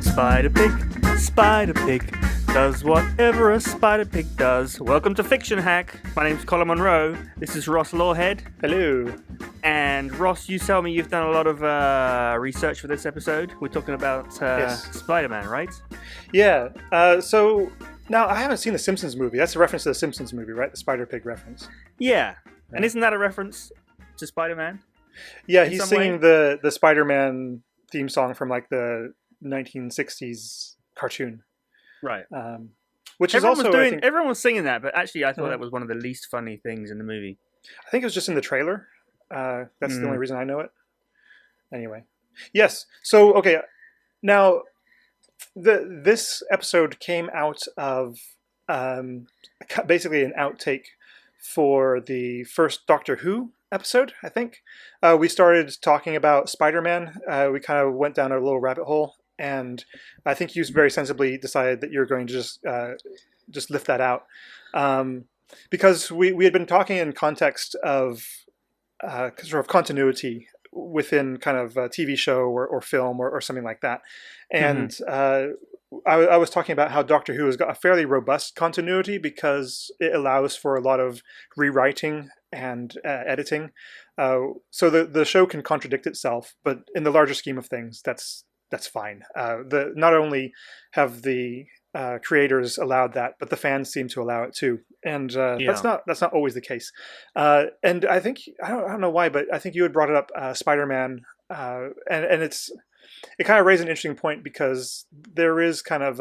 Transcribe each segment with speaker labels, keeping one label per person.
Speaker 1: Spider Pig does whatever a spider pig does. Welcome to Fiction Hack. My name's Colin Monroe. This is Ross Lawhead.
Speaker 2: Hello.
Speaker 1: And Ross, you tell me you've done a lot of research for this episode. We're talking about
Speaker 2: Yes.
Speaker 1: Spider-Man, right?
Speaker 2: Yeah. So now I haven't seen the Simpsons movie. That's a reference to the Simpsons movie, right? The Spider Pig reference.
Speaker 1: Yeah. And isn't that a reference to Spider-Man?
Speaker 2: Yeah,
Speaker 1: In
Speaker 2: he's
Speaker 1: some
Speaker 2: singing the Spider-Man theme song from like the 1960s cartoon,
Speaker 1: Right.
Speaker 2: which is also
Speaker 1: Everyone was singing that, but actually I thought
Speaker 2: Uh-huh.
Speaker 1: that was one of the least funny things in the movie.
Speaker 2: I think it was just in the trailer. That's the only reason I know it. Anyway, yes. So okay, now this episode came out of basically an outtake for the first Doctor Who episode, I think. We started talking about Spider-Man. We kind of went down a little rabbit hole, and I think you very sensibly decided that you're going to just lift that out. Because we had been talking in context of sort of continuity within kind of a TV show or film or something like that. And I was talking about how Doctor Who has got a fairly robust continuity because it allows for a lot of rewriting and editing. So the show can contradict itself, but in the larger scheme of things, that's fine. Not only have the creators allowed that, but the fans seem to allow it too, and that's not always the case. And I think I don't know why, but I think you had brought it up, Spider-Man, and it kind of raised an interesting point because there is kind of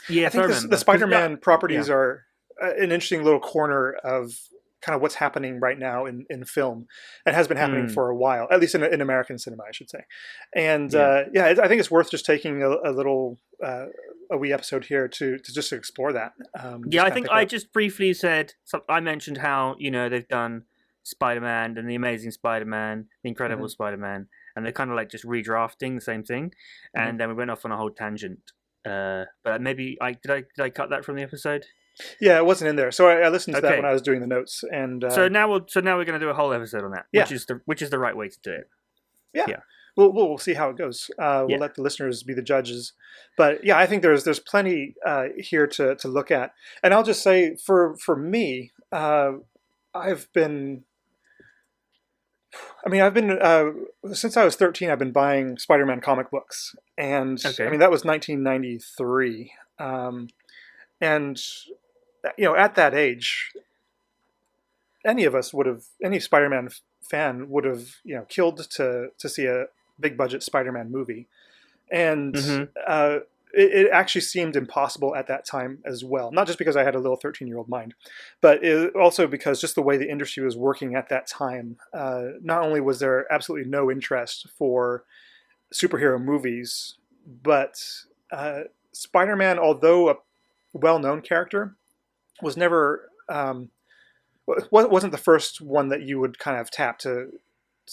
Speaker 1: Yeah,
Speaker 2: I think the Spider-Man properties are an interesting little corner of kind of what's happening right now in film, and has been happening for a while, at least in American cinema, I should say. And I think it's worth just taking a little a wee episode here to just explore that.
Speaker 1: I think I just briefly said, I mentioned how, they've done Spider-Man and The Amazing Spider-Man, The Incredible Spider-Man, and they're kind of like just redrafting the same thing. And then we went off on a whole tangent. But maybe did I cut that from the episode?
Speaker 2: Yeah, it wasn't in there. So I listened to that when I was doing the notes. And
Speaker 1: so now we're going to do a whole episode on that, which is the right way to do it.
Speaker 2: Yeah. We'll see how it goes. We'll let the listeners be the judges. But yeah, I think there's plenty here to look at. And I'll just say for me, I've been since I was 13, I've been buying Spider-Man comic books. And that was 1993. And at that age, any Spider-Man fan would have, killed to see a big budget Spider-Man movie. And it actually seemed impossible at that time as well. Not just because I had a little 13-year-old mind, but also because just the way the industry was working at that time. Not only was there absolutely no interest for superhero movies, but Spider-Man, although a well-known character, was never wasn't the first one that you would kind of tap to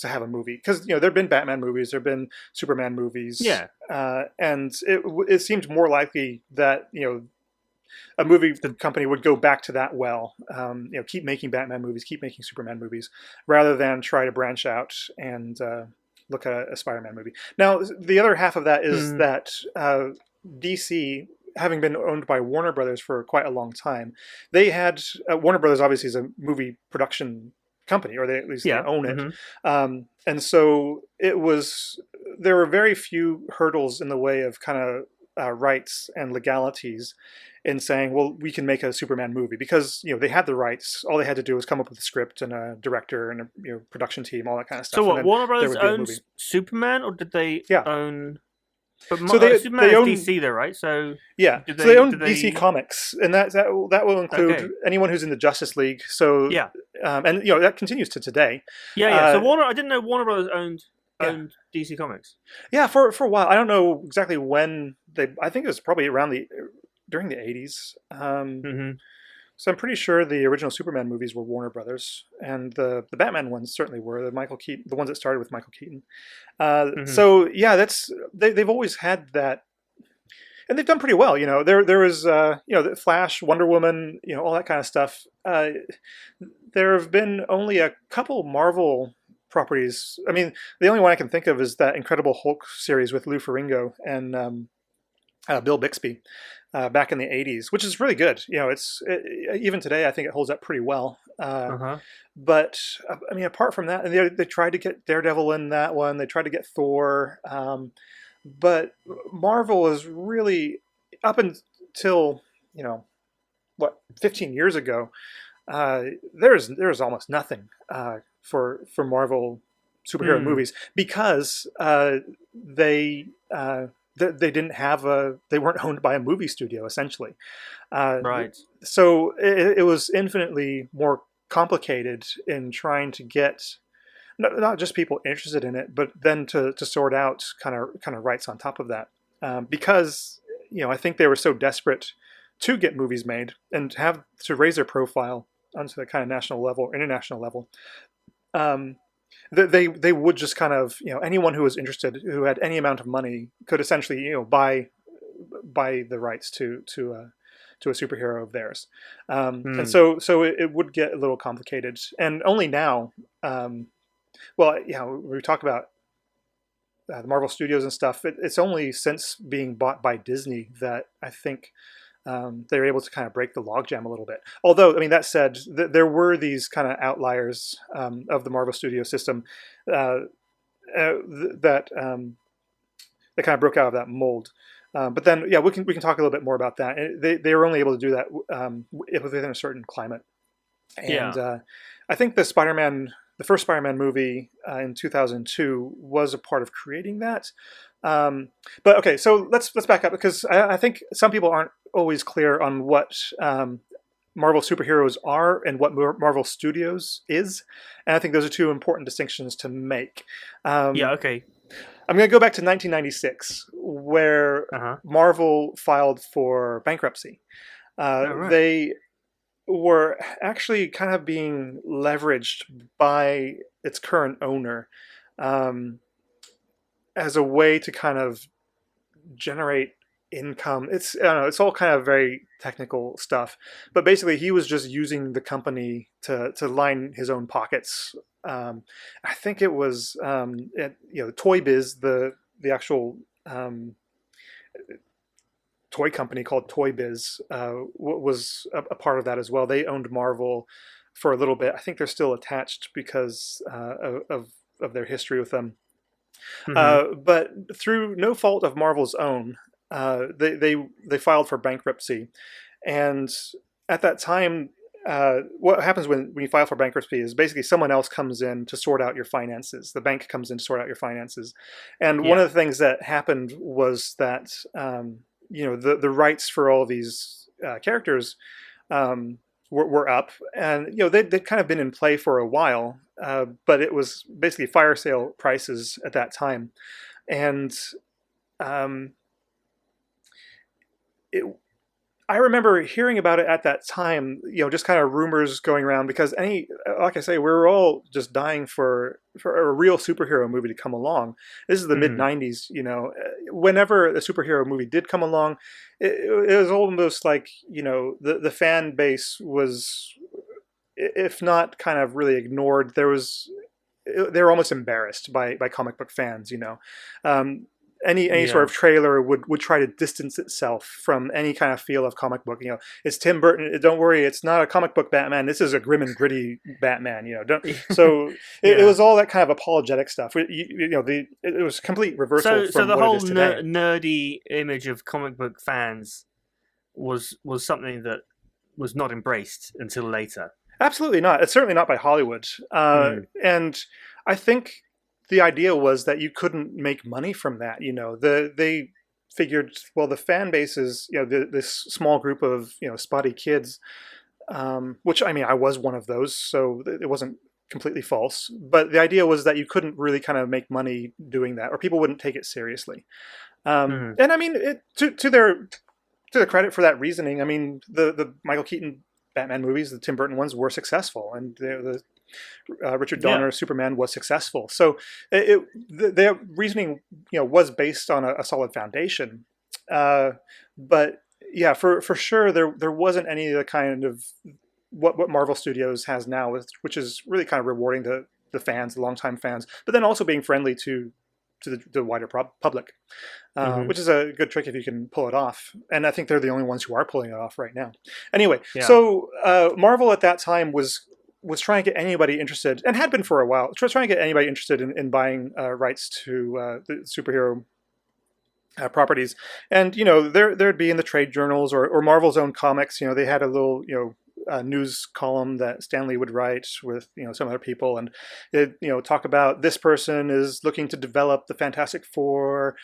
Speaker 2: have a movie, because there've been Batman movies, there've been Superman movies, and it seemed more likely that a movie company would go back to that keep making Batman movies, keep making Superman movies, rather than try to branch out and look at a Spider-Man movie. Now, the other half of that is that DC, having been owned by Warner Brothers for quite a long time, they had Warner Brothers obviously is a movie production company, or they at least they own it, and so there were very few hurdles in the way of kind of rights and legalities in saying, well, we can make a Superman movie, because they had the rights. All they had to do was come up with a script and a director and a production team, all that kind of stuff.
Speaker 1: So what, Warner Brothers owns Superman, or did they own? But
Speaker 2: they own
Speaker 1: DC, though, right? So
Speaker 2: so they own DC Comics, and that will include anyone who's in the Justice League. So and that continues to today.
Speaker 1: So I didn't know Warner Brothers owned DC Comics.
Speaker 2: Yeah, for a while. I don't know exactly when I think it was probably during the 80s. So I'm pretty sure the original Superman movies were Warner Brothers, and the Batman ones certainly were the ones that started with Michael Keaton. So yeah, they've always had that, and they've done pretty well. There was the Flash, Wonder Woman, all that kind of stuff. There have been only a couple Marvel properties. I mean, the only one I can think of is that Incredible Hulk series with Lou Ferrigno and Bill Bixby back in the '80s, which is really good. Even today I think it holds up pretty well.
Speaker 1: Uh-huh.
Speaker 2: But I mean, apart from that, and they tried to get Daredevil in that one. They tried to get Thor, but Marvel is really up until what 15 years ago. There's almost nothing for Marvel superhero movies because they didn't have they weren't owned by a movie studio essentially.
Speaker 1: Right.
Speaker 2: So it was infinitely more complicated in trying to get not just people interested in it, but then to sort out kind of rights on top of that, because I think they were so desperate to get movies made and have to raise their profile onto the kind of national level or international level. They would just kind of anyone who was interested, who had any amount of money, could essentially buy the rights to a superhero of theirs, and so it would get a little complicated. And only now, we talk about the Marvel Studios and stuff. It's only since being bought by Disney that I think they were able to kind of break the logjam a little bit. Although, I mean, that said, there were these kind of outliers of the Marvel Studio system that kind of broke out of that mold. But then, we can talk a little bit more about that. They were only able to do that within a certain climate. And I think the first Spider-Man movie in 2002 was a part of creating that. But okay, so let's back up, because I think some people aren't always clear on what Marvel superheroes are and what Marvel Studios is, and I think those are two important distinctions to make.
Speaker 1: Okay.
Speaker 2: I'm going to go back to 1996, where Marvel filed for bankruptcy.
Speaker 1: Right.
Speaker 2: They were actually kind of being leveraged by its current owner as a way to kind of generate income. I don't know, it's all kind of very technical stuff, but basically he was just using the company to line his own pockets. I think it was Toy Biz, the actual toy company called Toy Biz, was a part of that as well. They owned Marvel for a little bit. I think they're still attached because of their history with them. But through no fault of Marvel's own, they filed for bankruptcy. And at that time, what happens when you file for bankruptcy is basically someone else comes in to sort out your finances. The bank comes in to sort out your finances. And one of the things that happened was that the rights for all these characters were up, and they'd kind of been in play for a while, but it was basically fire sale prices at that time. And I remember hearing about it at that time, just kind of rumors going around, because like I say, we were all just dying for a real superhero movie to come along. This is the mid '90s, whenever a superhero movie did come along, it was almost like, the fan base was, if not kind of really ignored, they were almost embarrassed by comic book fans, Any sort of trailer would try to distance itself from any kind of feel of comic book. It's Tim Burton. Don't worry, it's not a comic book Batman. This is a grim and gritty Batman. So it was all that kind of apologetic stuff. It was complete reversal.
Speaker 1: So the
Speaker 2: what
Speaker 1: whole
Speaker 2: it is today.
Speaker 1: nerdy image of comic book fans was something that was not embraced until later.
Speaker 2: Absolutely not. It's certainly not by Hollywood. And I think the idea was that you couldn't make money from that. They figured, well, the fan base is, this small group of, spotty kids, which, I mean, I was one of those, so it wasn't completely false. But the idea was that you couldn't really kind of make money doing that, or people wouldn't take it seriously. And I mean, to their credit for that reasoning, I mean, the Michael Keaton Batman movies, the Tim Burton ones, were successful, and the Richard Donner Superman was successful. So their reasoning, was based on a solid foundation. But yeah, for sure, there wasn't any of the kind of what Marvel Studios has now, which is really kind of rewarding the fans, the longtime fans, but then also being friendly to the wider public, which is a good trick if you can pull it off. And I think they're the only ones who are pulling it off right now. Anyway, so Marvel at that time was trying to get anybody interested, and had been for a while, trying to get anybody interested in buying rights to the superhero properties. And there'd be in the trade journals or Marvel's own comics. They had a little news column that Stan Lee would write with some other people, and it talk about this person is looking to develop the Fantastic Four.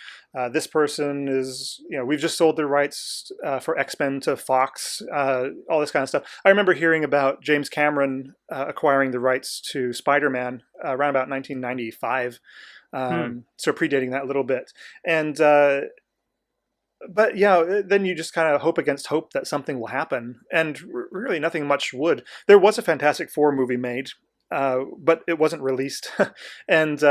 Speaker 2: This person is we've just sold the rights for X-Men to Fox. All this kind of stuff. I remember hearing about James Cameron acquiring the rights to Spider-Man around about 1995. So predating that a little bit. And but then you just kind of hope against hope that something will happen, and really nothing much would. There was a Fantastic Four movie made, but it wasn't released. And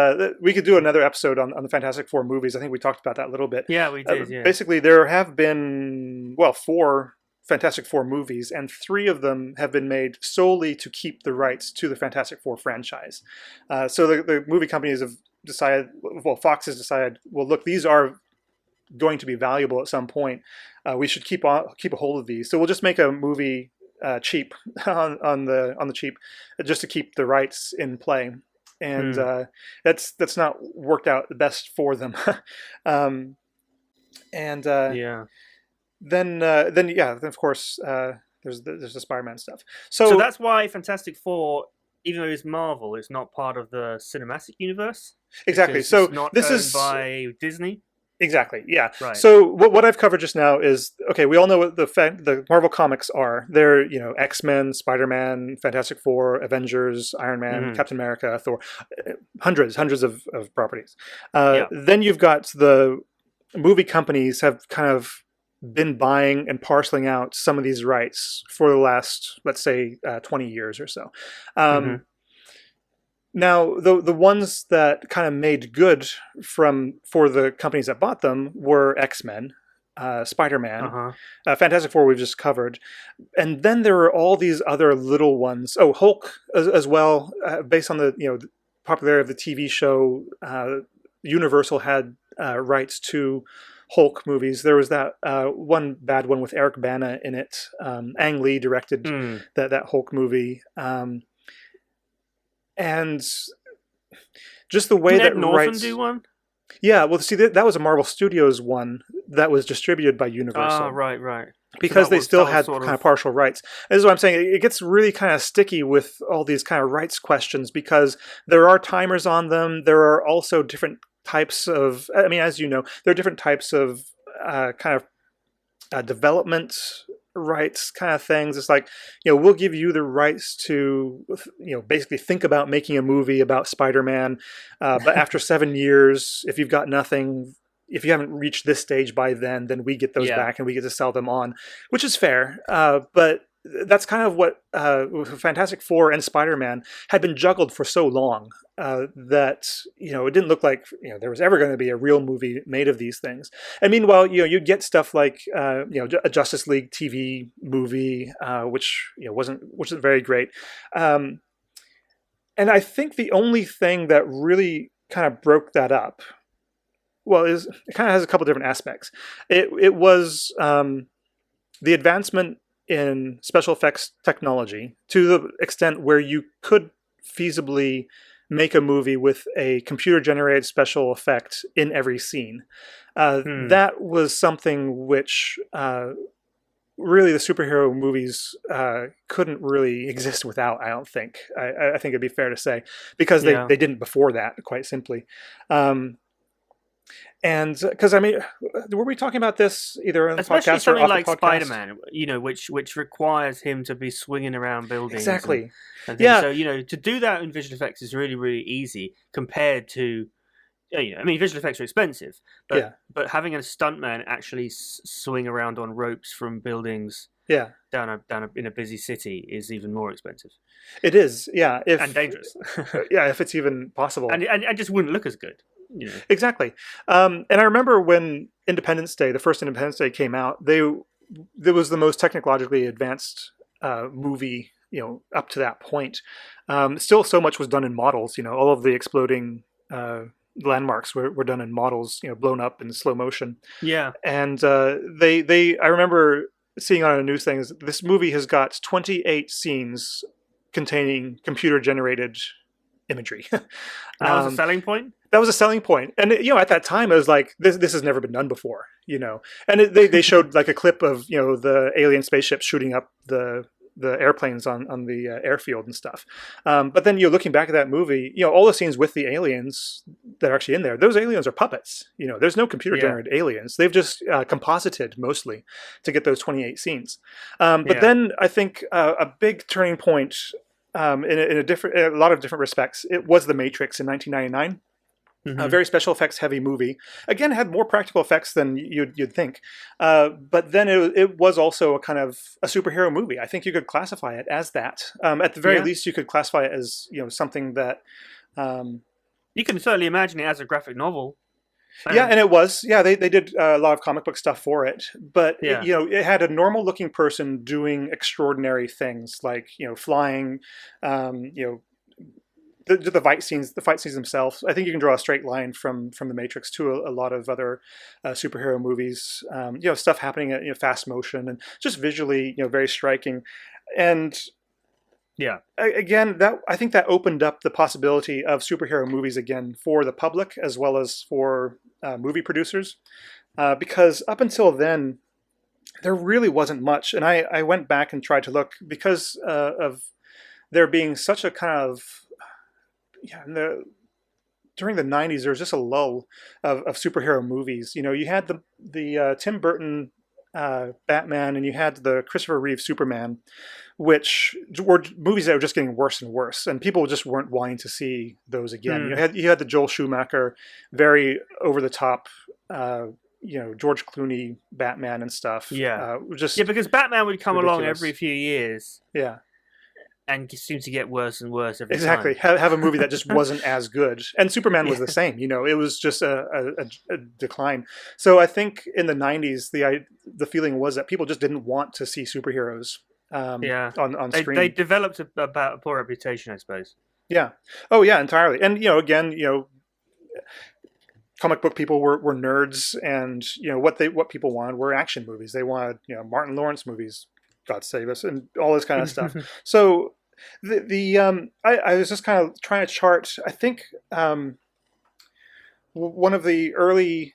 Speaker 2: we could do another episode on the Fantastic Four movies. I think we talked about that a little bit.
Speaker 1: Yeah, we did.
Speaker 2: Basically, there have been 4 Fantastic Four movies, and 3 of them have been made solely to keep the rights to the Fantastic Four franchise. So the movie companies have decided, Fox has decided, look, these are going to be valuable at some point. We should keep a hold of these. So we'll just make a movie cheap on the cheap, just to keep the rights in play. And that's not worked out the best for them. Then of course there's the Spider-Man stuff.
Speaker 1: So that's why Fantastic Four, even though it's Marvel, it's not part of the cinematic universe.
Speaker 2: Exactly. So
Speaker 1: it's not
Speaker 2: this
Speaker 1: owned
Speaker 2: is
Speaker 1: by Disney.
Speaker 2: Exactly. Yeah.
Speaker 1: Right.
Speaker 2: So what I've covered just now is, okay, we all know what the Marvel comics are. They're X-Men, Spider-Man, Fantastic Four, Avengers, Iron Man, Captain America, Thor, hundreds of properties. Then you've got the movie companies have kind of been buying and parceling out some of these rights for the last, let's say, 20 years or so. Now, the ones that kind of made good for the companies that bought them were X-Men, Spider-Man, Fantastic Four we've just covered, and then there were all these other little ones. Oh, Hulk as well, based on the popularity of the TV show. Universal had rights to Hulk movies. There was that one bad one with Eric Bana in it. Ang Lee directed that Hulk movie. And just the way that
Speaker 1: Norton do one?
Speaker 2: Yeah, well, see, that was a Marvel Studios one that was distributed by Universal.
Speaker 1: Right.
Speaker 2: Because they still had kind of partial rights. This is what I'm saying. It gets really kind of sticky with all these kind of rights questions, because there are timers on them. There are also different types of, as you know, there are different types of development rights kind of things. It's like, we'll give you the rights to, basically think about making a movie about Spider-Man, but after 7 years, if you've got nothing, if you haven't reached this stage by then we get those back and we get to sell them on, which is fair. But that's kind of what Fantastic Four and Spider-Man had been juggled for so long that it didn't look like there was ever going to be a real movie made of these things. And meanwhile, you'd get stuff like a Justice League TV movie, which wasn't very great. And I think the only thing that really kind of broke that up, it kind of has a couple different aspects. It was the advancement in special effects technology to the extent where you could feasibly make a movie with a computer-generated special effect in every scene. That was something which really the superhero movies couldn't really exist without, I don't think. I think it'd be fair to say, because they didn't before that, quite simply. And because were we talking about this either on the
Speaker 1: especially
Speaker 2: podcast or off
Speaker 1: like
Speaker 2: the podcast?
Speaker 1: Spider-Man, which requires him to be swinging around buildings.
Speaker 2: Exactly.
Speaker 1: And so to do that in visual effects is really, really easy compared to, visual effects are expensive, but having a stuntman actually swing around on ropes from buildings down in a busy city is even more expensive.
Speaker 2: It is,
Speaker 1: and dangerous.
Speaker 2: If it's even possible,
Speaker 1: and just wouldn't look as good.
Speaker 2: Exactly. And I remember when Independence Day, the first Independence Day came out, there was the most technologically advanced movie up to that point. Still, so much was done in models. All of the exploding landmarks were done in models, blown up in slow motion.
Speaker 1: Yeah.
Speaker 2: And I remember seeing on a news thing, this movie has got 28 scenes containing computer generated imagery.
Speaker 1: That was a selling point?
Speaker 2: That was a selling point. And, at that time, it was like, this has never been done before, And they showed like a clip of, the alien spaceships shooting up the airplanes on the airfield and stuff. But then, looking back at that movie, all the scenes with the aliens that are actually in there, those aliens are puppets. There's no computer-generated aliens. They've just composited mostly to get those 28 scenes. But then I think a big turning point in a lot of different respects, it was The Matrix in 1999. A very special effects heavy movie. Again, had more practical effects than you'd think. But then it was also a kind of a superhero movie. I think you could classify it as that. At the very least, you could classify it as something that
Speaker 1: you can certainly imagine it as a graphic novel.
Speaker 2: Yeah, and it was. Yeah, they did a lot of comic book stuff for it. But it had a normal looking person doing extraordinary things like flying, the fight scenes themselves. I think you can draw a straight line from The Matrix to a lot of other superhero movies. Stuff happening at fast motion and just visually very striking. And again, I think that opened up the possibility of superhero movies again for the public as well as for movie producers, because up until then there really wasn't much. And I went back and tried to look because of there being such a kind of during the 90s, there was just a lull of superhero movies. You had the Tim Burton Batman, and you had the Christopher Reeve Superman, which were movies that were just getting worse and worse, and people just weren't wanting to see those again. You had the Joel Schumacher, very over the top, George Clooney Batman and stuff.
Speaker 1: Because Batman would come along every few years.
Speaker 2: Yeah.
Speaker 1: And seems to get worse and worse every
Speaker 2: time. Have a movie that just wasn't as good. And Superman was the same. It was just a decline. So I think in the 90s, the feeling was that people just didn't want to see superheroes on screen.
Speaker 1: They developed a poor reputation, I suppose.
Speaker 2: Yeah. Oh, yeah, entirely. And, again, comic book people were nerds, and, what people wanted were action movies. They wanted, Martin Lawrence movies, God save us, and all this kind of stuff. So I was just kind of trying to chart. I think one of the early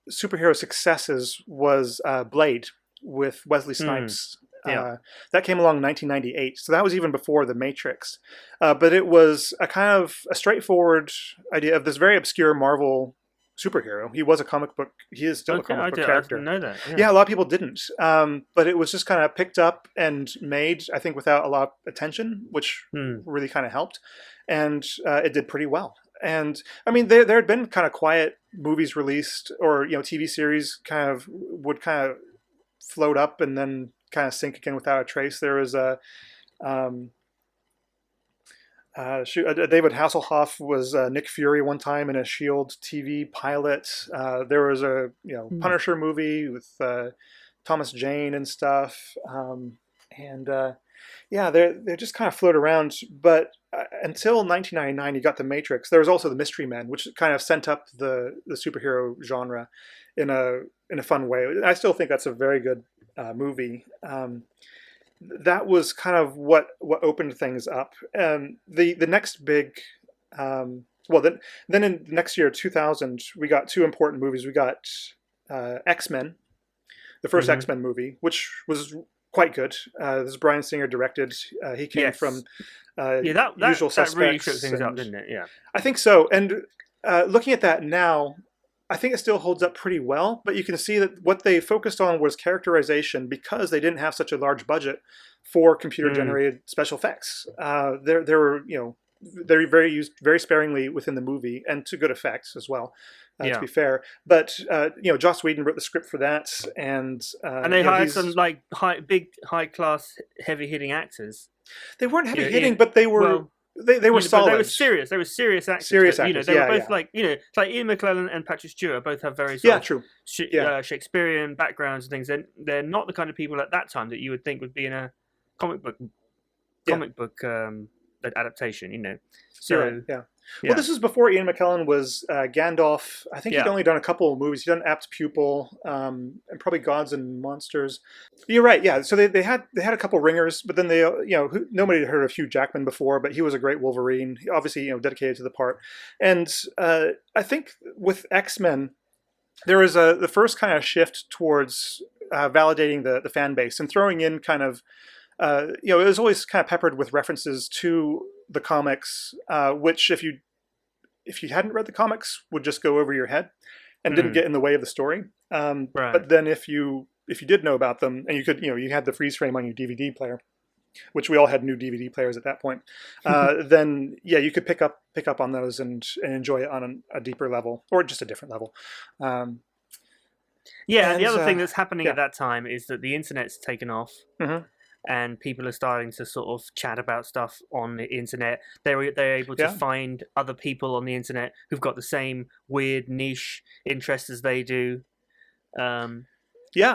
Speaker 2: superhero successes was Blade with Wesley Snipes. That came along in 1998, so that was even before The Matrix. But it was a kind of a straightforward idea of this very obscure Marvel superhero. He was a comic book. He is still a comic book character.
Speaker 1: I didn't know that.
Speaker 2: Yeah, a lot of people didn't. But it was just kind of picked up and made, I think, without a lot of attention, which really kind of helped. And it did pretty well. And I mean, there had been kind of quiet movies released, or TV series would kind of float up and then kind of sink again without a trace. There was a David Hasselhoff was Nick Fury one time in a S.H.I.E.L.D. TV pilot. There was a Punisher movie with Thomas Jane and stuff. They just kind of float around. But until 1999, you got The Matrix. There was also The Mystery Men, which kind of sent up the superhero genre in a fun way. I still think that's a very good movie. That was kind of what opened things up. The next big, then in next year, 2000, we got two important movies. We got X-Men, the first X-Men movie, which was quite good. This is Bryan Singer directed. He came from Usual Suspects. That really shook things up, didn't it? Yeah, I think so. And looking at that now, I think it still holds up pretty well, but you can see that what they focused on was characterization because they didn't have such a large budget for computer-generated special effects. There were, they're used very sparingly within the movie and to good effects as well, to be fair. But, Joss Whedon wrote the script for that. And
Speaker 1: they hired some high-class, heavy-hitting actors.
Speaker 2: They weren't heavy-hitting, but they were... They were solid.
Speaker 1: They were serious. They were serious actors.
Speaker 2: Serious actors.
Speaker 1: They were both like it's like Ian McKellen and Patrick Stewart both have very Shakespearean backgrounds and things. They're not the kind of people at that time that you would think would be in a comic book comic book adaptation.
Speaker 2: You're right.
Speaker 1: So
Speaker 2: Yeah.
Speaker 1: yeah,
Speaker 2: Well, this was before Ian McKellen was Gandalf. I think he'd
Speaker 1: yeah,
Speaker 2: only done a couple of movies. He'd done Apt Pupil, and probably Gods and Monsters. You're right. Yeah. So they had a couple ringers, but then nobody had heard of Hugh Jackman before, but he was a great Wolverine. Obviously, dedicated to the part. And I think with X-Men, there was the first kind of shift towards validating the fan base and throwing in kind of it was always kind of peppered with references to the comics, which if you hadn't read the comics would just go over your head and didn't get in the way of the story.
Speaker 1: right.
Speaker 2: But then if you did know about them and you could you had the freeze frame on your DVD player, which we all had new DVD players at that point, then yeah, you could pick up on those and enjoy it on a deeper level or just a different level.
Speaker 1: Yeah, and the other thing that's happening at that time is that the internet's taken off.
Speaker 2: Mm-hmm.
Speaker 1: And people are starting to sort of chat about stuff on the internet. They're able to find other people on the internet who've got the same weird niche interests as they do.
Speaker 2: I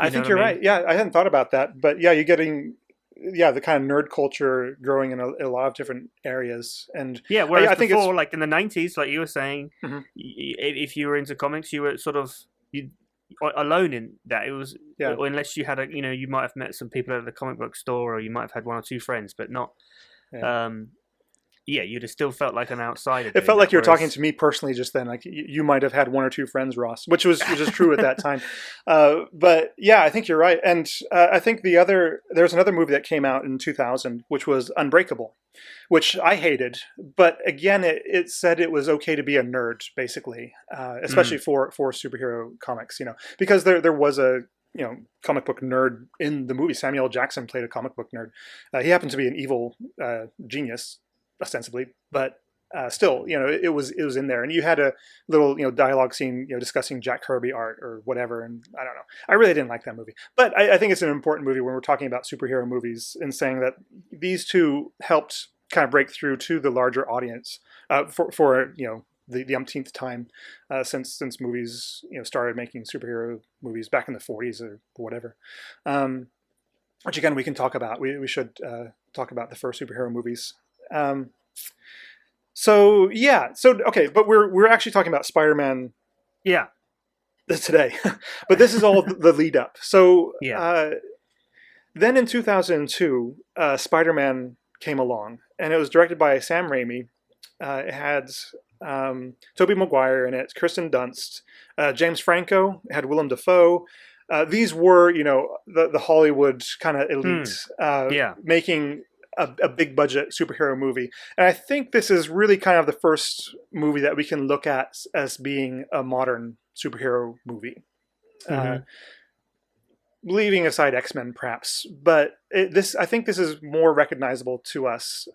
Speaker 2: think you're right. Yeah, I hadn't thought about that, but yeah, you're getting the kind of nerd culture growing in a lot of different areas. And
Speaker 1: yeah, whereas I think before, like in the 90s, like you were saying, if you were into comics, you were sort of alone in that. It was unless you had you might have met some people at the comic book store, or you might have had one or two friends, but not you'd have still felt like an outsider.
Speaker 2: It felt like you were talking to me personally just then. Like you might have had one or two friends, Ross, which is true at that time. But yeah, I think you're right. And I think there's another movie that came out in 2000, which was Unbreakable, which I hated. But again, it said it was okay to be a nerd, basically, especially for superhero comics, because there was a comic book nerd in the movie. Samuel L. Jackson played a comic book nerd. He happened to be an evil genius, ostensibly, but still, it was in there. And you had a little, dialogue scene, discussing Jack Kirby art or whatever. And I don't know. I really didn't like that movie, but I think it's an important movie when we're talking about superhero movies and saying that these two helped kind of break through to the larger audience for the umpteenth time since movies started making superhero movies back in the 40s or whatever. Which again we can talk about. We should talk about the first superhero movies. So okay, but we're actually talking about Spider-Man.
Speaker 1: Yeah.
Speaker 2: Today, but this is all the lead up. So then in 2002, Spider-Man came along, and it was directed by Sam Raimi. It had Tobey Maguire in it, Kirsten Dunst, James Franco. It had Willem Dafoe. These were, the Hollywood kind of elite making a big budget superhero movie. And I think this is really kind of the first movie that we can look at as being a modern superhero movie. Leaving aside X-Men, perhaps, but I think this is more recognizable to us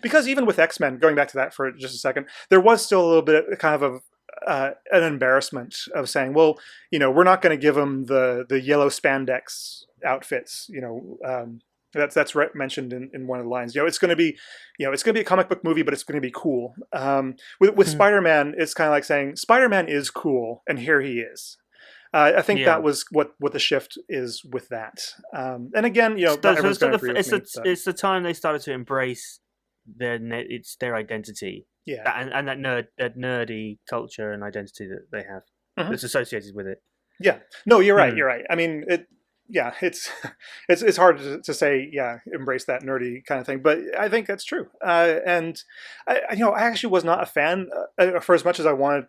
Speaker 2: because even with X-Men, going back to that for just a second, there was still a little bit of kind of an embarrassment of saying, well, we're not going to give them the yellow spandex outfits, that's mentioned in one of the lines. It's going to be, it's going to be a comic book movie, but it's going to be cool. With Spider-Man, it's kind of like saying Spider-Man is cool, and here he is. I think that was what the shift is with that. And again, not everyone's going to agree with me.
Speaker 1: It's the time they started to embrace their identity, and that nerdy culture and identity that they have that's associated with it.
Speaker 2: Yeah, no, you're right. You're right. I mean, it's hard to say, embrace that nerdy kind of thing, but I think that's true. And I actually was not a fan for as much as I wanted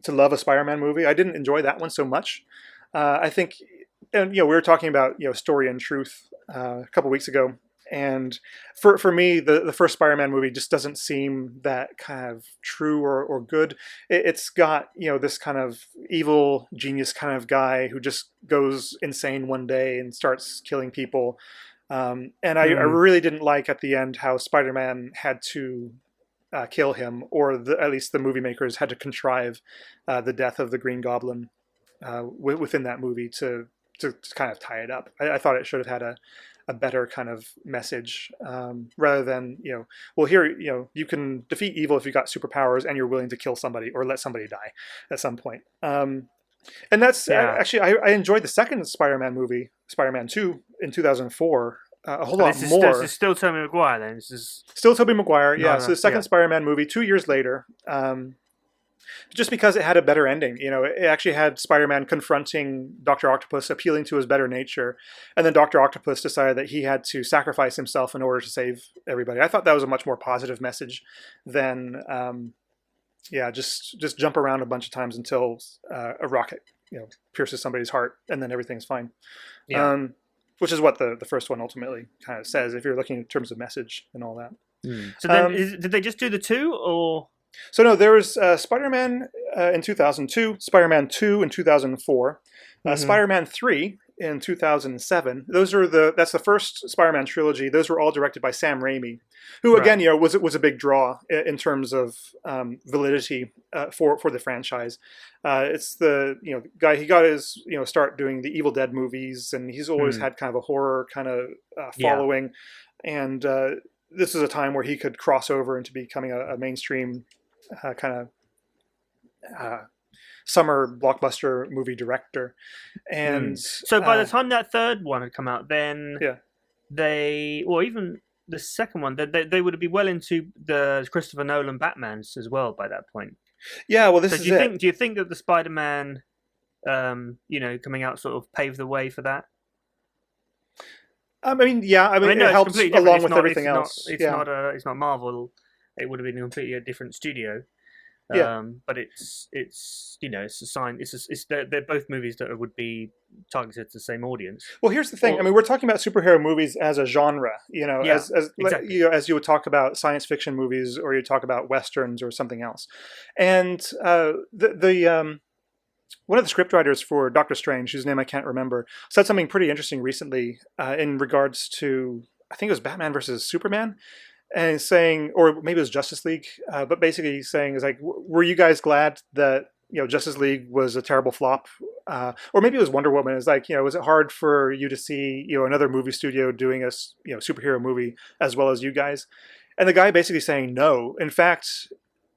Speaker 2: to love a Spider-Man movie. I didn't enjoy that one so much. I think, and we were talking about story and truth a couple weeks ago, and for me, the first Spider-Man movie just doesn't seem that kind of true or good. It's got this kind of evil genius kind of guy who just goes insane one day and starts killing people. And I really didn't like at the end how Spider-Man had to kill him, or at least the movie makers had to contrive the death of the Green Goblin within that movie to kind of tie it up. I thought it should have had a better kind of message rather than well, here you can defeat evil if you got superpowers and you're willing to kill somebody or let somebody die at some point. And that's actually I enjoyed the second Spider-Man movie, Spider-Man 2, in 2004. a whole
Speaker 1: But
Speaker 2: lot
Speaker 1: this
Speaker 2: more.
Speaker 1: is still Tobey Maguire then. This is
Speaker 2: Still Tobey Maguire, yeah.
Speaker 1: not
Speaker 2: So the
Speaker 1: a
Speaker 2: second Spider-Man movie, 2 years later, just because it had a better ending. You know, it actually had Spider-Man confronting Dr. Octopus, appealing to his better nature, and then Dr. Octopus decided that he had to sacrifice himself in order to save everybody. I thought that was a much more positive message than, yeah, just jump around a bunch of times until a rocket, pierces somebody's heart, and then everything's fine.
Speaker 1: Yeah.
Speaker 2: Which is what the first one ultimately kind of says, if you're looking in terms of message and all that.
Speaker 1: So then, did they just do the two, or?
Speaker 2: So no, there was Spider-Man in 2002, Spider-Man 2 in 2004, Spider-Man 3 in 2007. That's the first Spider-Man trilogy. Those were all directed by Sam Raimi, who again, was a big draw in terms of validity for the franchise. It's the guy, he got his start doing the Evil Dead movies, and he's always had kind of a horror kind of following, and this is a time where he could cross over into becoming a mainstream kind of summer blockbuster movie director. And
Speaker 1: so by the time that third one had come out, then even the second one, they would be well into the Christopher Nolan Batmans as well by that point.
Speaker 2: Yeah, well, do
Speaker 1: you think that the Spider-Man, coming out sort of paved the way for that?
Speaker 2: I mean, it helps along with everything else.
Speaker 1: It's not Marvel. It would have been a completely different studio. But it's a sign. They're both movies that would be targeted to the same audience.
Speaker 2: Well, here's the thing. I mean, we're talking about superhero movies as a genre.
Speaker 1: Exactly.
Speaker 2: As you would talk about science fiction movies, or you talk about westerns or something else. And one of the scriptwriters for Doctor Strange, whose name I can't remember, said something pretty interesting recently in regards to, I think it was Batman versus Superman, and saying, or maybe it was Justice League, but basically he's saying, is like, were you guys glad that Justice League was a terrible flop, or maybe it was Wonder Woman? It's like, was it hard for you to see another movie studio doing a superhero movie as well as you guys? And the guy basically saying no. In fact,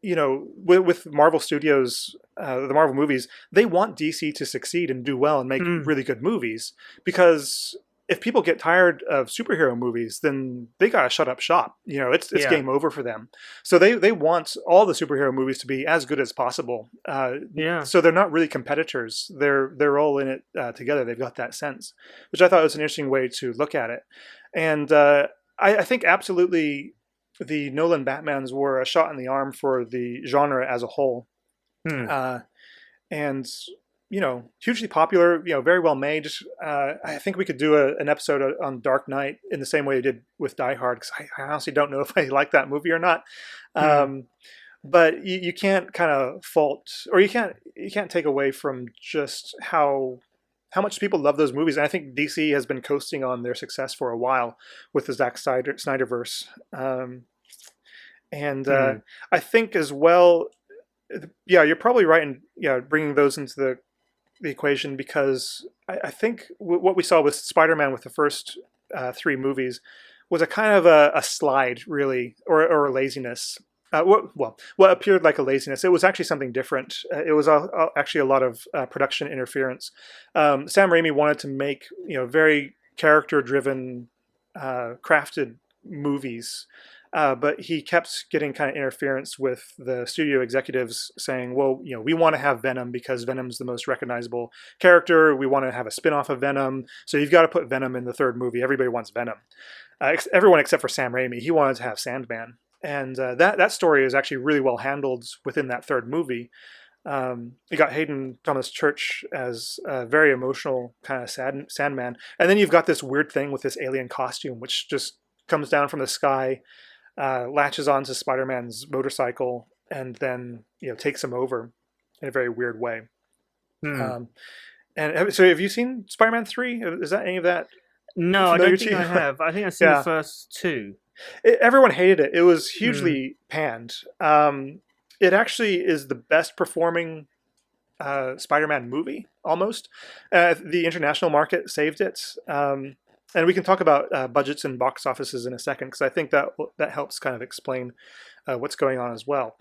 Speaker 2: with Marvel Studios, the Marvel movies, they want DC to succeed and do well and make really good movies, because if people get tired of superhero movies, then they gotta shut up shop. It's game over for them. So they want all the superhero movies to be as good as possible. So they're not really competitors. They're all in it together. They've got that sense, which I thought was an interesting way to look at it. And I think absolutely the Nolan Batmans were a shot in the arm for the genre as a whole. And hugely popular, very well made. I think we could do an episode on Dark Knight in the same way we did with Die Hard, because I honestly don't know if I like that movie or not. But you can't kind of fault, or you can't take away from just how much people love those movies. And I think DC has been coasting on their success for a while with the Zack Snyderverse. I think as well, you're probably right in bringing those into the equation, because I think what we saw with Spider-Man with the first 3 movies was a kind of a slide, really, or a laziness. What appeared like a laziness, it was actually something different. It was actually a lot of production interference. Sam Raimi wanted to make very character-driven, crafted movies. But he kept getting kind of interference with the studio executives saying, well, we want to have Venom because Venom's the most recognizable character. We want to have a spin-off of Venom. So you've got to put Venom in the third movie. Everybody wants Venom. Everyone except for Sam Raimi. He wanted to have Sandman. And that story is actually really well handled within that third movie. You got Hayden Thomas Church as a very emotional kind of Sandman. And then you've got this weird thing with this alien costume, which just comes down from the sky, latches onto Spider-Man's motorcycle, and then takes him over in a very weird way. And so, have you seen Spider-Man 3? Is that any of that?
Speaker 1: No, I don't think I have. I think I've seen the first 2.
Speaker 2: Everyone hated it. It was hugely panned. It actually is the best performing Spider-Man movie, almost. The international market saved it. And we can talk about budgets and box offices in a second, because I think that helps kind of explain what's going on as well.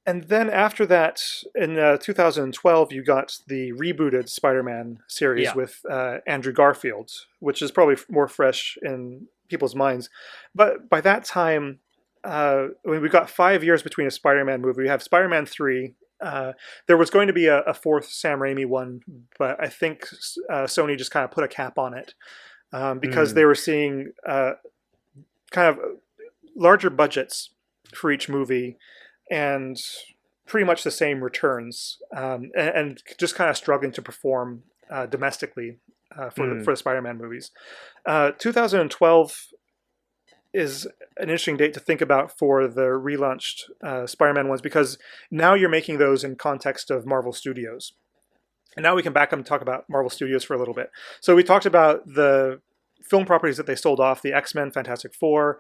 Speaker 2: and then after that, in 2012, you got the rebooted Spider-Man series
Speaker 1: Yeah.
Speaker 2: with Andrew Garfield, which is probably more fresh in people's minds. But by that time, I mean, we've got 5 years between a Spider-Man movie. We have Spider-Man 3. There was going to be a fourth Sam Raimi one, but I think Sony just kind of put a cap on it because they were seeing kind of larger budgets for each movie and pretty much the same returns, and just kind of struggling to perform domestically for the Spider-Man movies. 2012 is an interesting date to think about for the relaunched Spider-Man ones because now you're making those in context of Marvel Studios. And now we can back up and talk about Marvel Studios for a little bit. So we talked about the film properties that they sold off, the X-Men, Fantastic Four,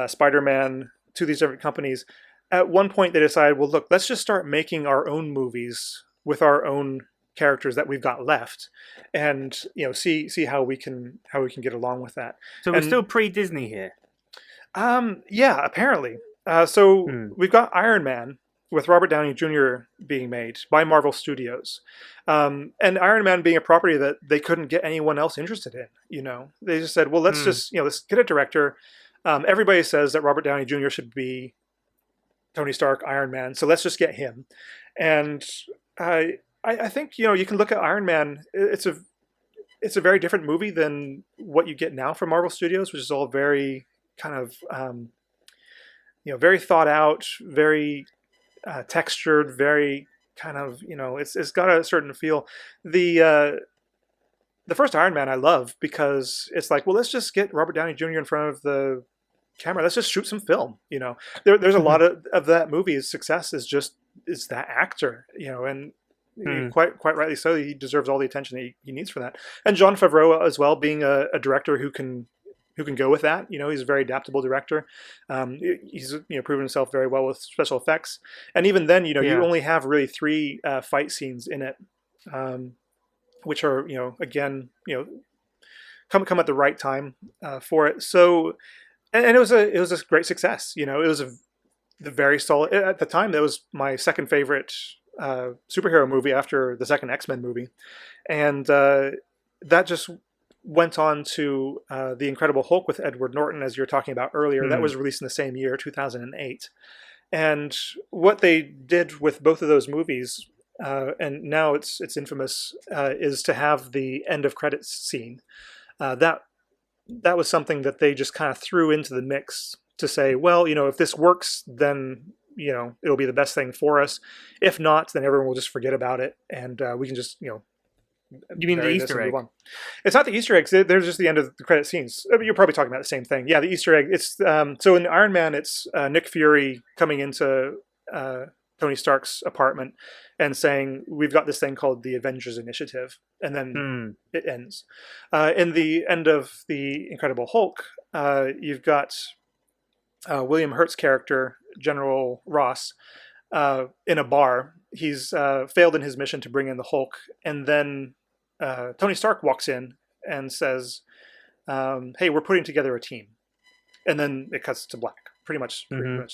Speaker 2: Spider-Man, to these different companies. At one point they decided, well, look, let's just start making our own movies with our own characters that we've got left, and see how we can get along with that.
Speaker 1: So we're still pre-Disney here.
Speaker 2: Yeah, apparently. So we've got Iron Man with Robert Downey Jr. being made by Marvel Studios, and Iron Man being a property that they couldn't get anyone else interested in. They just said, well, let's just let's get a director. Everybody says that Robert Downey Jr. should be Tony Stark, Iron Man, so let's just get him. And I think you can look at Iron Man. It's a very different movie than what you get now from Marvel Studios, which is all very kind of very thought out, very textured, very kind of it's got a certain feel. The first Iron Man I love because it's like, well, let's just get Robert Downey Jr. in front of the camera. Let's just shoot some film. There's a lot of that movie's success is that actor. And quite rightly so. He deserves all the attention that he needs for that. And Jon Favreau as well, being a director who can go with that. He's a very adaptable director. He's proven himself very well with special effects. And even then, you only have really 3 fight scenes in it, which are again come at the right time for it. So, and it was a great success. It was the very solid at the time. That was my second favorite superhero movie after the second X-Men movie, and that just went on to The Incredible Hulk with Edward Norton, as you were talking about earlier. That was released in the same year, 2008. And what they did with both of those movies, and now it's infamous, is to have the end of credits scene. That was something that they just kind of threw into the mix to say, well, if this works, then it'll be the best thing for us. If not, then everyone will just forget about it, and we can just
Speaker 1: You mean the Easter egg?
Speaker 2: It's not the Easter eggs. They're just the end of the credit scenes. I mean, you're probably talking about the same thing. Yeah, the Easter egg. It's so in Iron Man, it's Nick Fury coming into Tony Stark's apartment and saying, "We've got this thing called the Avengers Initiative," and then it ends. In the end of the Incredible Hulk, you've got William Hurt's character, General Ross, in a bar. He's failed in his mission to bring in the Hulk, and then Tony Stark walks in and says, "Hey, we're putting together a team," and then it cuts to black. Pretty much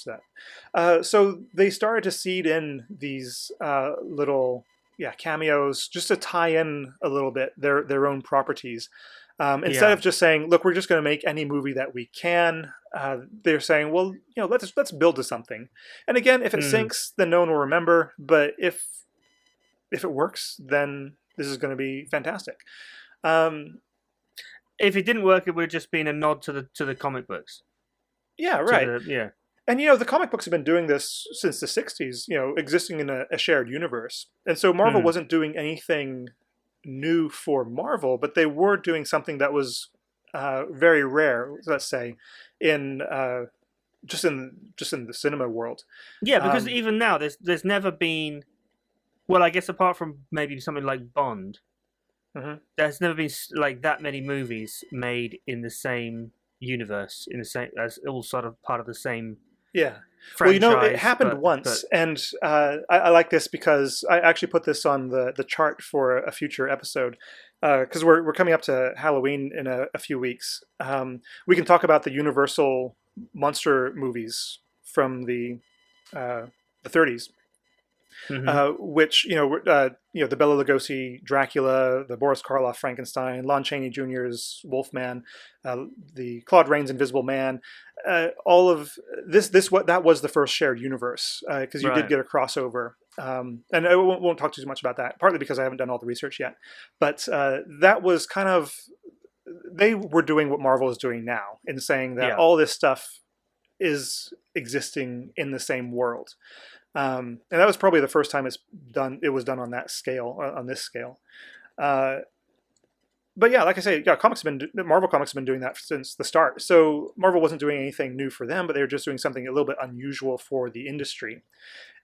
Speaker 2: that. So they started to seed in these little cameos just to tie in a little bit their own properties. Instead of just saying, "Look, we're just going to make any movie that we can," they're saying, "Well, let's build to something." And again, if it sinks, then no one will remember. But if it works, then this is going to be fantastic.
Speaker 1: If it didn't work, it would have just been a nod to the comic books.
Speaker 2: Yeah, right.
Speaker 1: Yeah.
Speaker 2: And the comic books have been doing this since the 60s, existing in a shared universe. And so Marvel wasn't doing anything new for Marvel, but they were doing something that was very rare, let's say, in just in the cinema world.
Speaker 1: Yeah, because even now there's never been, well, I guess apart from maybe something like Bond, there's never been like that many movies made in the same universe, in the same, as all sort of part of the same franchise.
Speaker 2: Well, it happened once, and I like this because I actually put this on the chart for a future episode, because we're coming up to Halloween in a few weeks. We can talk about the Universal monster movies from the 30s, which the Bela Lugosi Dracula, the Boris Karloff Frankenstein, Lon Chaney Jr.'s Wolfman, the Claude Rains Invisible Man, all of that was the first shared universe, because you did get a crossover. And I won't talk too much about that, partly because I haven't done all the research yet. But that was kind of, they were doing what Marvel is doing now, in saying that all this stuff is existing in the same world. And that was probably the first time it was done on that scale, on this scale. But yeah, like I say, Marvel Comics have been doing that since the start. So Marvel wasn't doing anything new for them, but they were just doing something a little bit unusual for the industry.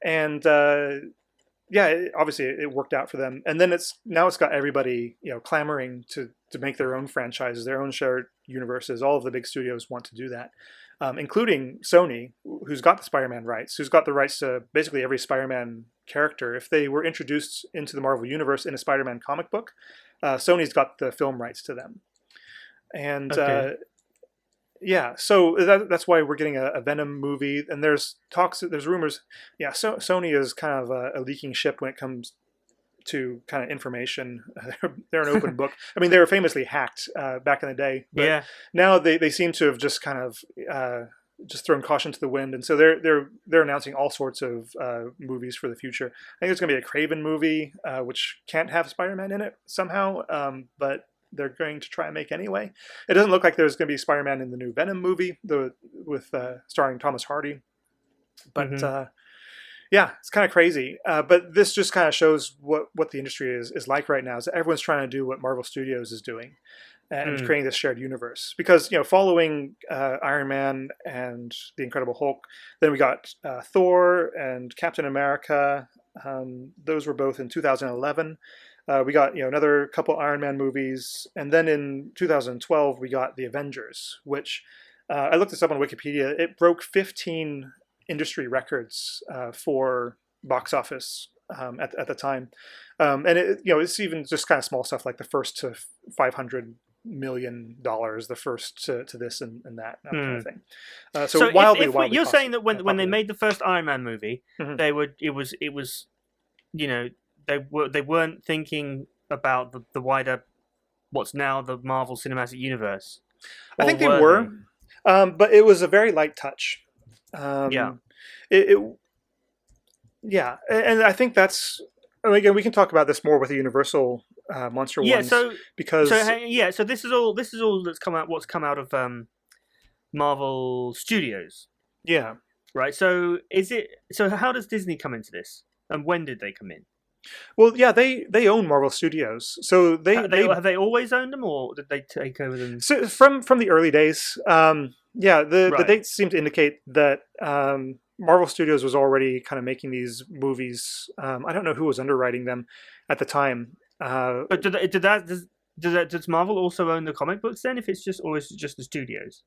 Speaker 2: And obviously it worked out for them. And then it's got everybody clamoring to make their own franchises, their own shared universes. All of the big studios want to do that, including Sony, who's got the Spider-Man rights, who's got the rights to basically every Spider-Man character. If they were introduced into the Marvel Universe in a Spider-Man comic book, Sony's got the film rights to them. And so that's why we're getting a Venom movie. And there's rumors. Yeah, so Sony is kind of a leaking ship when it comes to kind of information. They're an open book. I mean, they were famously hacked back in the day. But now they seem to have just kind of just thrown caution to the wind, and so they're announcing all sorts of movies for the future. I think there's going to be a Craven movie, which can't have Spider-Man in it somehow, but they're going to try and make anyway. It doesn't look like there's going to be Spider-Man in the new Venom movie, with starring Thomas Hardy. But it's kind of crazy. But this just kind of shows what the industry is like right now. Is that everyone's trying to do what Marvel Studios is doing, and creating this shared universe. Because following Iron Man and the Incredible Hulk, then we got Thor and Captain America. Those were both in 2011. We got another couple Iron Man movies, and then in 2012 we got the Avengers, which I looked this up on Wikipedia. It broke 15 industry records for box office at the time, and it's even just kind of small stuff like the first to $500 million, the first to this and that kind of thing. So wildly
Speaker 1: you're saying that when they made the first Iron Man movie, they weren't thinking about the wider, what's now the Marvel Cinematic Universe.
Speaker 2: I think they were, but it was a very light touch. And I think that's. Again, we can talk about this more with the Universal monster ones.
Speaker 1: So this is all that's come out. What's come out of Marvel Studios?
Speaker 2: Yeah.
Speaker 1: Right. So how does Disney come into this, and when did they come in?
Speaker 2: Well, yeah, they own Marvel Studios, so have
Speaker 1: they always owned them, or did they take over them?
Speaker 2: So from the early days, the dates seem to indicate that Marvel Studios was already kind of making these movies. I don't know who was underwriting them at the time.
Speaker 1: But does Marvel also own the comic books then? If it's just the studios?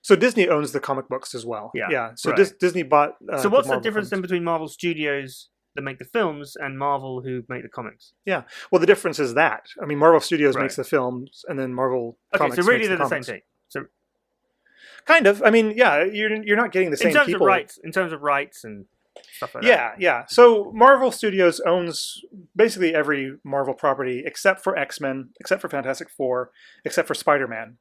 Speaker 2: So Disney owns the comic books as well. Yeah. So Disney bought.
Speaker 1: So what's the difference then between Marvel Studios that make the films and Marvel who make the comics?
Speaker 2: Yeah. Well, the difference is that Marvel Studios makes the films, and then Marvel. Comics
Speaker 1: so really
Speaker 2: makes
Speaker 1: they're the
Speaker 2: comics.
Speaker 1: same thing. So.
Speaker 2: Kind of. I mean, you're not getting the same people.
Speaker 1: In terms of rights and stuff like that.
Speaker 2: Yeah. So Marvel Studios owns basically every Marvel property except for X-Men, except for Fantastic Four, except for Spider-Man.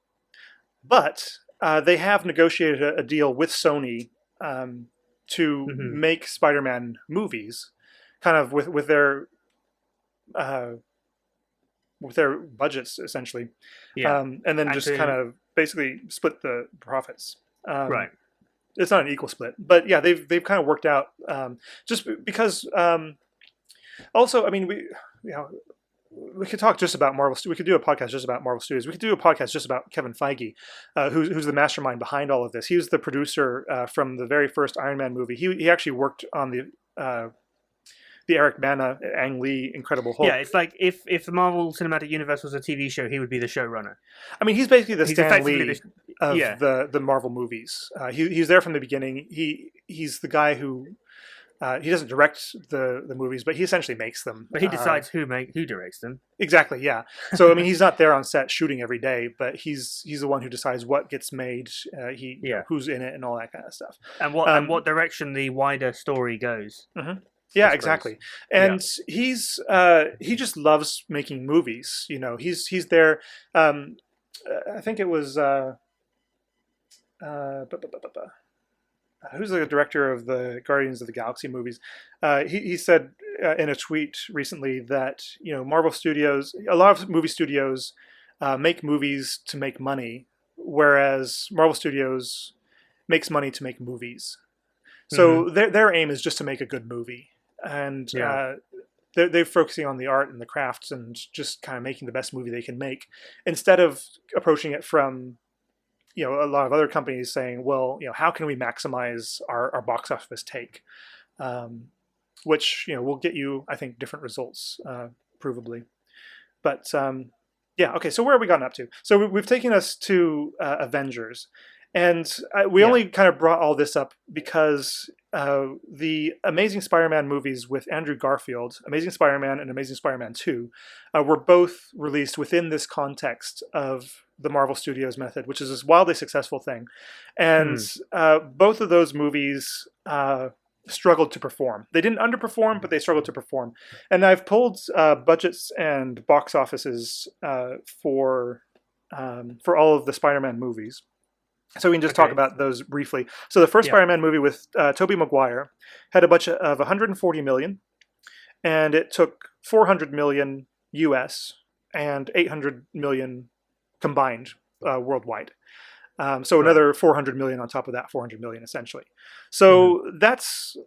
Speaker 2: But they have negotiated a deal with Sony to make Spider-Man movies, kind of with their budgets essentially, and then kind of basically split the profits.
Speaker 1: Right.
Speaker 2: It's not an equal split, but yeah, they've kind of worked out just because. Also, I mean, we could talk just about Marvel. We could do a podcast just about Marvel Studios. We could do a podcast just about Kevin Feige, who's the mastermind behind all of this. He was the producer from the very first Iron Man movie. He actually worked on the Eric Bana, Ang Lee, Incredible Hulk.
Speaker 1: Yeah, it's like if the Marvel Cinematic Universe was a TV show, he would be the showrunner.
Speaker 2: I mean, he's basically the Stan Lee of the Marvel movies. He's there from the beginning. He's the guy who he doesn't direct the movies, but he essentially makes them.
Speaker 1: But he decides who directs them.
Speaker 2: Exactly, yeah. So I mean, he's not there on set shooting every day, but he's the one who decides what gets made, who's in it, and all that kind of stuff.
Speaker 1: And what direction the wider story goes.
Speaker 2: Mm-hmm. Yeah,
Speaker 1: suppose.
Speaker 2: exactly.
Speaker 1: Yeah.
Speaker 2: And he just loves making movies. You know, he's there. Um, I think it was bu- bu- bu- bu- bu- who's the director of the Guardians of the Galaxy movies. He said in a tweet recently that Marvel Studios, a lot of movie studios make movies to make money, whereas Marvel Studios makes money to make movies.
Speaker 1: Hmm.
Speaker 2: So their aim is just to make a good movie, and
Speaker 1: Yeah.
Speaker 2: they're focusing on the art and the crafts and just kind of making the best movie they can make, instead of approaching it from a lot of other companies saying, well, how can we maximize our box office take, um, which will get you, I think, different results, provably. But yeah, okay. So where have we gotten up to? So we've taken us to Avengers, and we
Speaker 1: Yeah.
Speaker 2: only kind of brought all this up because the Amazing Spider-Man movies with Andrew Garfield, Amazing Spider-Man and Amazing Spider-Man 2, were both released within this context of the Marvel Studios method, which is this wildly successful thing. And
Speaker 1: Hmm.
Speaker 2: both of those movies struggled to perform. They didn't underperform, but they struggled to perform. And I've pulled budgets and box offices for all of the Spider-Man movies. So we can just talk
Speaker 1: Okay.
Speaker 2: about those briefly. So the first
Speaker 1: Yeah.
Speaker 2: Spider-Man movie with Tobey Maguire had a budget of 140 million, and it took 400 million US and 800 million combined worldwide. So
Speaker 1: Right.
Speaker 2: another 400 million on top of that 400 million essentially.
Speaker 1: Hmm.
Speaker 2: So that's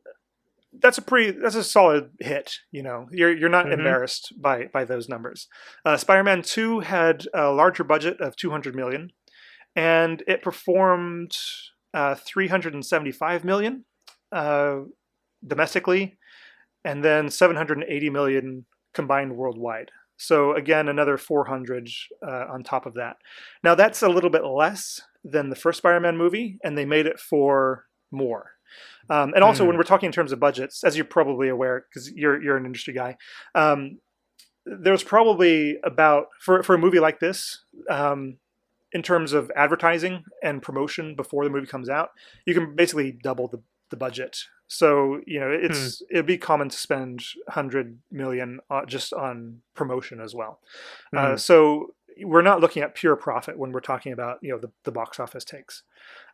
Speaker 2: a solid hit. You're not
Speaker 1: Hmm.
Speaker 2: embarrassed by those numbers. Spider-Man 2 had a larger budget of 200 million, and it performed 375 million uh, domestically, and then 780 million combined worldwide. So again, another 400 on top of that. Now that's a little bit less than the first Spider-Man movie, and they made it for more. And also, when
Speaker 1: Hmm.
Speaker 2: we're talking in terms of budgets, as you're probably aware, because you're an industry guy, there's probably about for a movie like this, in terms of advertising and promotion before the movie comes out, you can basically double the budget. So
Speaker 1: Hmm.
Speaker 2: it'd be common to spend 100 million just on promotion as well.
Speaker 1: Hmm.
Speaker 2: So we're not looking at pure profit when we're talking about the box office takes.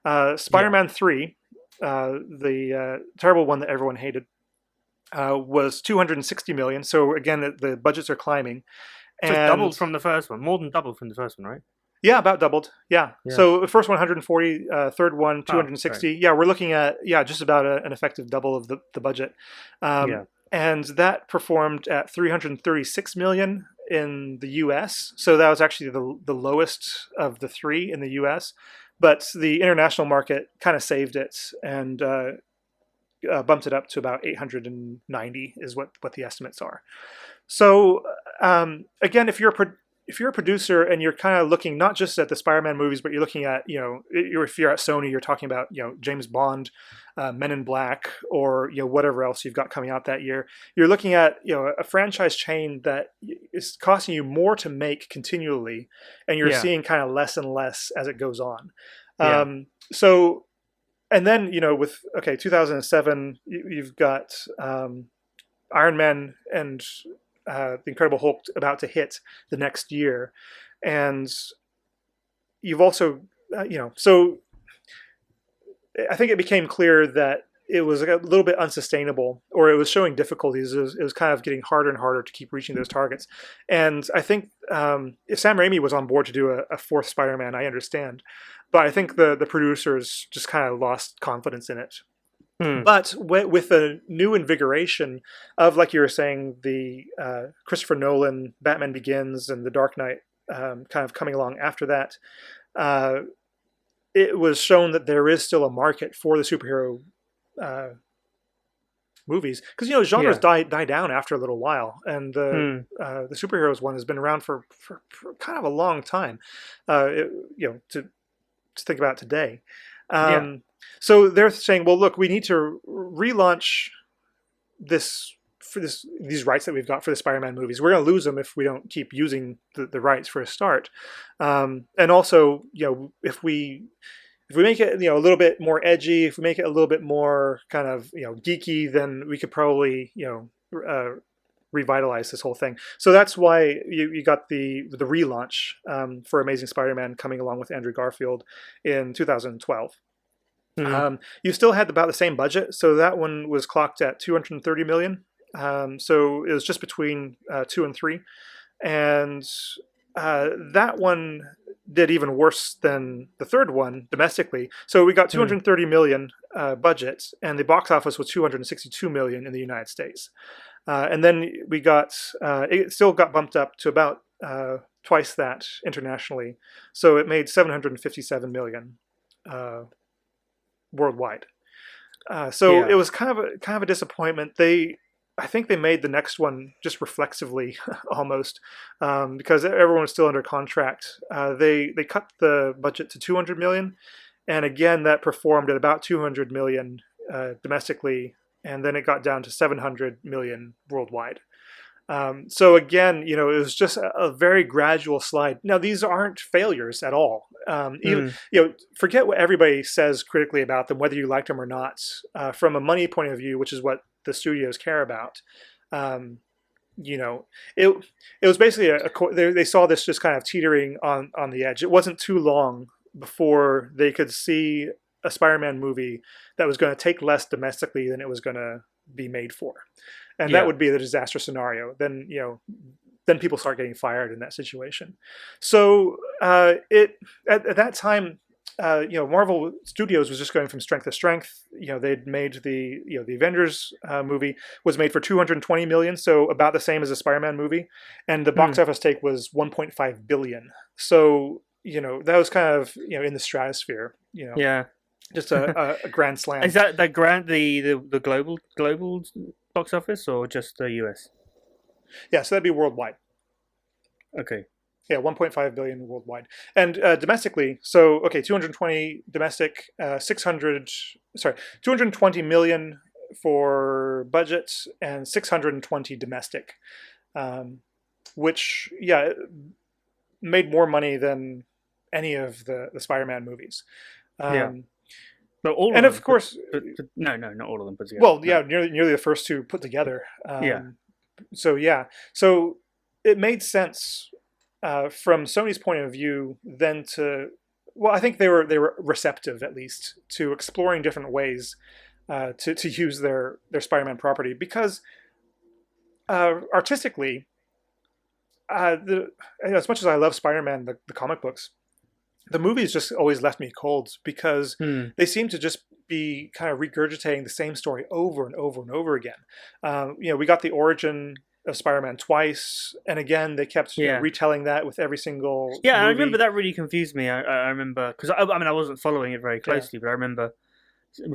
Speaker 1: Yeah.
Speaker 2: Spider-Man 3, the terrible one that everyone hated, was 260 million. So again, the budgets are climbing,
Speaker 1: So it's doubled
Speaker 2: and
Speaker 1: from the first one, more than doubled from the first one, right?
Speaker 2: yeah, about doubled. Yeah.
Speaker 1: Yeah.
Speaker 2: So the first one 140, third one
Speaker 1: Oh, right.
Speaker 2: 260. Yeah, we're looking at just about an effective double of the budget,
Speaker 1: Yeah.
Speaker 2: and that performed at 336 million in the U.S. So that was actually the lowest of the three in the U.S. But the international market kind of saved it and bumped it up to about 890 is what the estimates are. So again, if you're a producer and you're kind of looking not just at the Spider-Man movies, but you're looking at if you're at Sony, you're talking about James Bond, Men in Black, or whatever else you've got coming out that year. You're looking at a franchise chain that is costing you more to make continually, and you're
Speaker 1: Yeah.
Speaker 2: seeing kind of less and less as it goes on.
Speaker 1: Yeah.
Speaker 2: So and then with 2007, you've got Iron Man and the Incredible Hulk about to hit the next year, and you've also so I think it became clear that it was a little bit unsustainable, or it was showing difficulties. It was kind of getting harder and harder to keep reaching those targets. And I think if Sam Raimi was on board to do a fourth Spider-Man, I understand, but I think the producers just kind of lost confidence in it.
Speaker 1: Hmm.
Speaker 2: But with a new invigoration of, like you were saying, the Christopher Nolan Batman Begins and The Dark Knight kind of coming along after that, uh, it was shown that there is still a market for the superhero uh, movies, because genres
Speaker 1: Yeah.
Speaker 2: die down after a little while, and
Speaker 1: Hmm.
Speaker 2: the superheroes one has been around for kind of a long time. To think about today.
Speaker 1: Yeah.
Speaker 2: So they're saying, well, look, we need to relaunch this these rights that we've got for the Spider-Man movies. We're going to lose them if we don't keep using the rights for a start. And also, if we if we make it a little bit more edgy, if we make it a little bit more kind of geeky, then we could probably revitalize this whole thing. So that's why you got the relaunch for Amazing Spider-Man coming along with Andrew Garfield in 2012. You still had about the same budget, so that one was clocked at 230 million. So it was just between 2 and 3, and that one did even worse than the third one domestically. So we got 230 million budget, and the box office was 262 million in the United States. And then we got it still got bumped up to about twice that internationally. So it made 757 million worldwide. It was kind of a disappointment. I think they made the next one just reflexively, almost, because everyone was still under contract. They cut the budget to 200 million, and again that performed at about 200 million domestically, and then it got down to 700 million worldwide. So again, it was just a very gradual slide. Now these aren't failures at all. Even forget what everybody says critically about them, whether you liked them or not. From a money point of view, which is what the studios care about, it was basically they saw this just kind of teetering on the edge. It wasn't too long before they could see a Spider-Man movie that was going to take less domestically than it was going to be made for, and that would be the disaster scenario. Then people start getting fired in that situation. So at that time, Marvel Studios was just going from strength to strength. They'd made the Avengers movie was made for 220 million, so about the same as a Spider-Man movie, and the box office take was 1.5 billion. So that was kind of in the stratosphere. Just a grand slam.
Speaker 1: Is that the global box office or just the US?
Speaker 2: Yeah, so that'd be worldwide.
Speaker 1: Okay.
Speaker 2: Yeah, 1.5 billion worldwide, and domestically. So 220 domestic, 220 million for budget, and 620 domestic, which made more money than any of the Spider-Man movies.
Speaker 1: But all
Speaker 2: and
Speaker 1: of
Speaker 2: of course,
Speaker 1: no, not all of them put together.
Speaker 2: Well, nearly the first two put together. So it made sense from Sony's point of view then I think they were receptive, at least, to exploring different ways to use their Spider-Man property, because artistically, as much as I love Spider-Man, the comic books, the movies just always left me cold, because they seem to just be kind of regurgitating the same story over and over and over again. We got the origin of Spider-Man twice, and again they kept retelling that with every single movie.
Speaker 1: I remember that really confused me. I remember, because I wasn't following it very closely, but I remember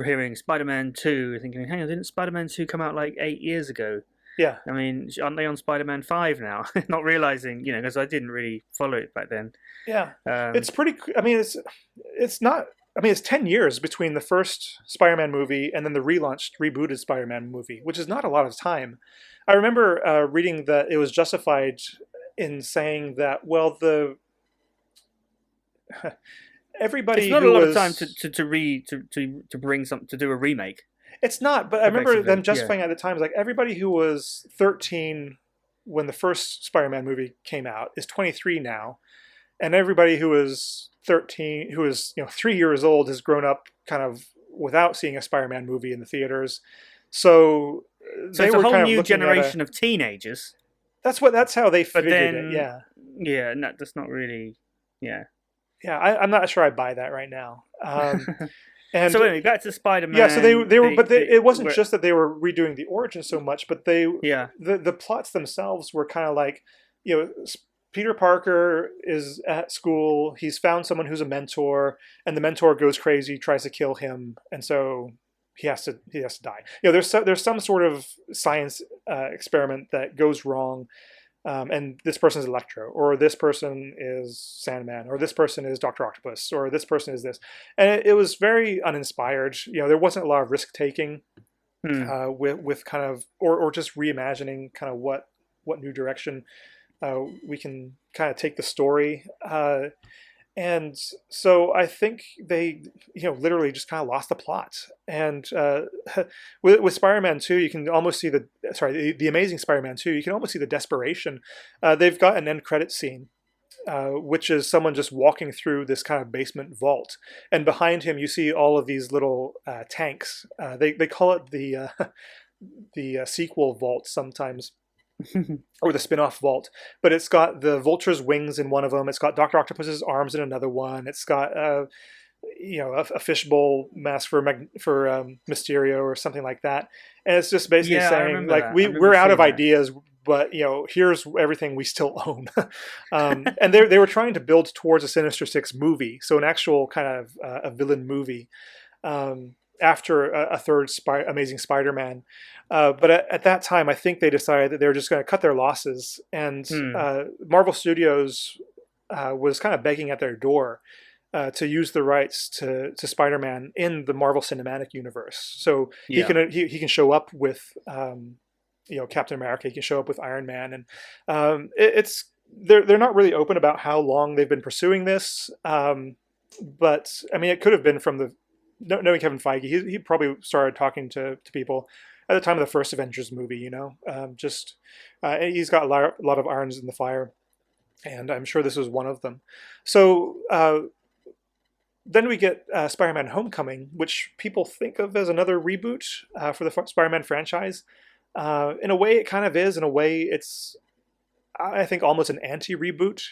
Speaker 1: hearing Spider-Man 2, thinking, hang on, didn't Spider-Man 2 come out like 8 years ago?
Speaker 2: Yeah.
Speaker 1: I mean, aren't they on Spider-Man 5 now? Not realizing, because I didn't really follow it back then.
Speaker 2: Yeah. It's pretty, it's not, it's 10 years between the first Spider-Man movie and then the rebooted Spider-Man movie, which is not a lot of time. I remember reading that it was justified in saying that, well, everybody
Speaker 1: it's not a lot of time to bring something, to do a remake.
Speaker 2: It's not, but I remember them justifying at the time, like, everybody who was 13 when the first Spider-Man movie came out is 23 now, and everybody who was 13, who was 3 years old, has grown up kind of without seeing a Spider-Man movie in the theaters. So
Speaker 1: it's a whole new generation of teenagers.
Speaker 2: That's how they figured it. Yeah.
Speaker 1: Yeah, no, that's not really. Yeah.
Speaker 2: Yeah, I'm not sure I buy that right now. And
Speaker 1: so anyway, back to Spider-Man.
Speaker 2: Yeah, so they were, but it wasn't just that they were redoing the origin so much, but the plots themselves were kind of like, Peter Parker is at school, he's found someone who's a mentor, and the mentor goes crazy, tries to kill him, and so he has to die. There's some sort of science experiment that goes wrong. And this person is Electro, or this person is Sandman, or this person is Dr. Octopus, or this person is this. And it was very uninspired. There wasn't a lot of risk-taking with kind of, or just reimagining kind of what new direction we can kind of take the story. And so I think they, literally just kind of lost the plot. And with Spider-Man 2, you can almost see the Amazing Spider-Man 2, you can almost see the desperation. They've got an end credit scene, which is someone just walking through this kind of basement vault. And behind him, you see all of these little tanks. They call it the sequel vault sometimes. Or the spin-off vault, but it's got the Vulture's wings in one of them. It's got Doctor Octopus's arms in another one. It's got a fishbowl mask for Mysterio or something like that. And it's just basically saying like we're out of ideas, but here's everything we still own. And they were trying to build towards a Sinister Six movie, so an actual kind of a villain movie. After a third Amazing Spider-Man. But at that time, I think they decided that they were just going to cut their losses. And Marvel Studios was kind of begging at their door to use the rights to Spider-Man in the Marvel Cinematic Universe. So he can show up with Captain America. He can show up with Iron Man. And they're not really open about how long they've been pursuing this. But, I mean, it could have been from knowing Kevin Feige, he probably started talking to people at the time of the first Avengers movie, he's got a lot of irons in the fire, and I'm sure this was one of them. So then we get Spider-Man Homecoming, which people think of as another reboot for the Spider-Man franchise. In a way, it kind of is. In a way, it's, I think, almost an anti-reboot,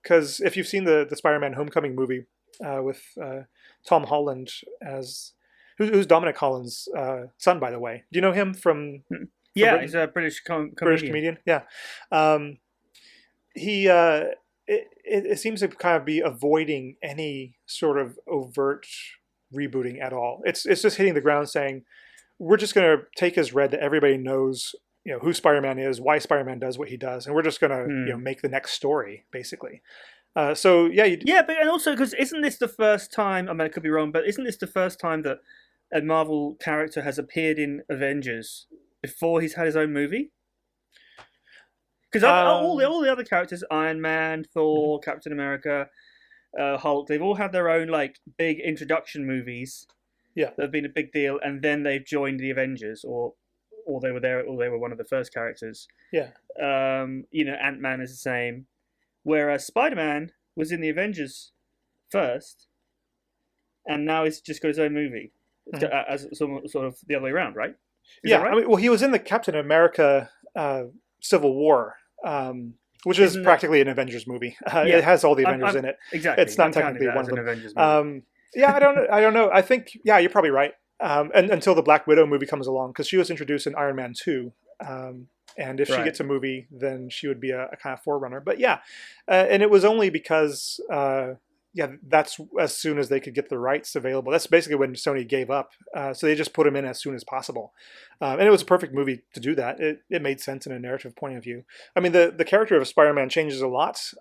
Speaker 2: because if you've seen the Spider-Man Homecoming movie with Tom Holland as who's Dominic Holland's son, by the way. Do you know him from
Speaker 1: Britain? He's a British
Speaker 2: comedian. Yeah, he it seems to kind of be avoiding any sort of overt rebooting at all. It's just hitting the ground saying we're just going to take as read that everybody knows who Spider-Man is, why Spider-Man does what he does, and we're just going to make the next story basically. But and
Speaker 1: also because isn't this the first time? I mean, I could be wrong, but isn't this the first time that a Marvel character has appeared in Avengers before he's had his own movie? Because all the other characters, Iron Man, Thor, Captain America, Hulk, they've all had their own like big introduction movies.
Speaker 2: Yeah,
Speaker 1: that have been a big deal, and then they've joined the Avengers, or they were there, or they were one of the first characters.
Speaker 2: Yeah,
Speaker 1: Ant-Man is the same. Whereas Spider-Man was in the Avengers first, and now he's just got his own movie, as sort of the other way around, right? Is that right?
Speaker 2: I mean, well, he was in the Captain America Civil War, which is practically an Avengers movie. It has all the Avengers in it.
Speaker 1: Exactly,
Speaker 2: it's not technically one of them.
Speaker 1: Avengers movie.
Speaker 2: I don't know. I think you're probably right. And until the Black Widow movie comes along, because she was introduced in Iron Man 2. And if she gets a movie, then she would be a kind of forerunner. But and it was only because, that's as soon as they could get the rights available. That's basically when Sony gave up. So they just put him in as soon as possible. And it was a perfect movie to do that. It made sense in a narrative point of view. I mean, the character of Spider-Man changes a lot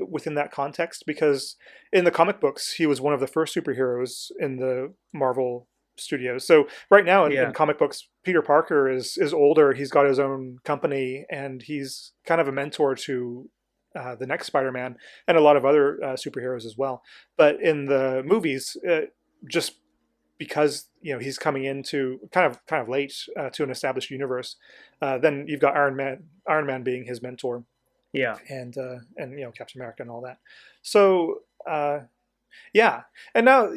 Speaker 2: within that context, because in the comic books, he was one of the first superheroes in the Marvel Studios. So right now in comic books, Peter Parker is older. He's got his own company, and he's kind of a mentor to the next Spider-Man and a lot of other superheroes as well. But in the movies, just because he's coming into kind of late to an established universe, then you've got Iron Man being his mentor, and Captain America and all that. So. And now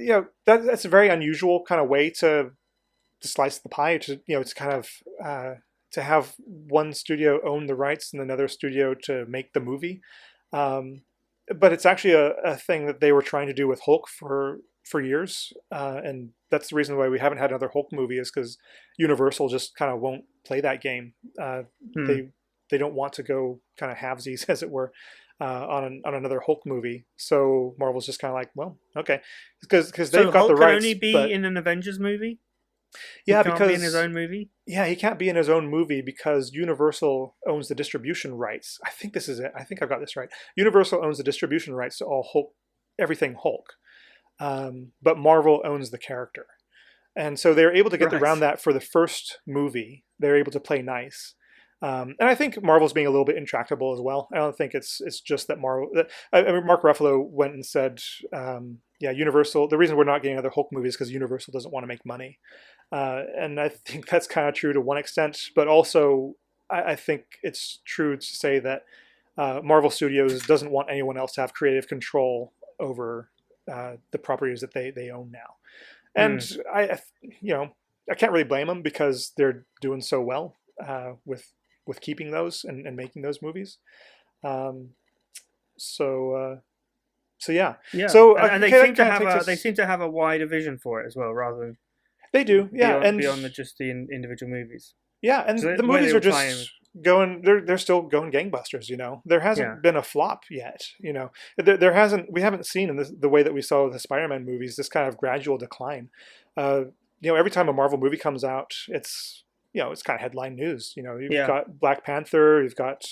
Speaker 2: that's a very unusual kind of way to slice the pie. It's kind of to have one studio own the rights and another studio to make the movie. But it's actually a thing that they were trying to do with Hulk for years, and that's the reason why we haven't had another Hulk movie, is because Universal just kind of won't play that game. They don't want to go kind of halvesies, as it were. On another Hulk movie, so Marvel's just kind of like, well, okay, because they've got
Speaker 1: Hulk
Speaker 2: the rights.
Speaker 1: Can only be in an Avengers movie.
Speaker 2: He
Speaker 1: can't
Speaker 2: because
Speaker 1: be in his own movie.
Speaker 2: Yeah, he can't be in his own movie because Universal owns the distribution rights. I think this is it. I think I've got this right. Universal owns the distribution rights to everything Hulk, but Marvel owns the character, and so they're able to get around that for the first movie. They're able to play nice. And I think Marvel's being a little bit intractable as well. I don't think it's just that Marvel. I mean, Mark Ruffalo went and said, yeah, Universal. The reason we're not getting another Hulk movie is because Universal doesn't want to make money, and I think that's kind of true to one extent. But also, I think it's true to say that Marvel Studios doesn't want anyone else to have creative control over the properties that they own now. And I can't really blame them because they're doing so well with keeping those and making those movies. So yeah. So
Speaker 1: and they seem to have a wider vision for it as well, rather than
Speaker 2: they do. Yeah,
Speaker 1: beyond just the individual movies.
Speaker 2: Yeah, and the movies are just going. They're still going gangbusters. There hasn't been a flop yet. There hasn't. We haven't seen in the way that we saw with the Spider-Man movies this kind of gradual decline. Every time a Marvel movie comes out, it's kind of headline news. You've got Black Panther, you've got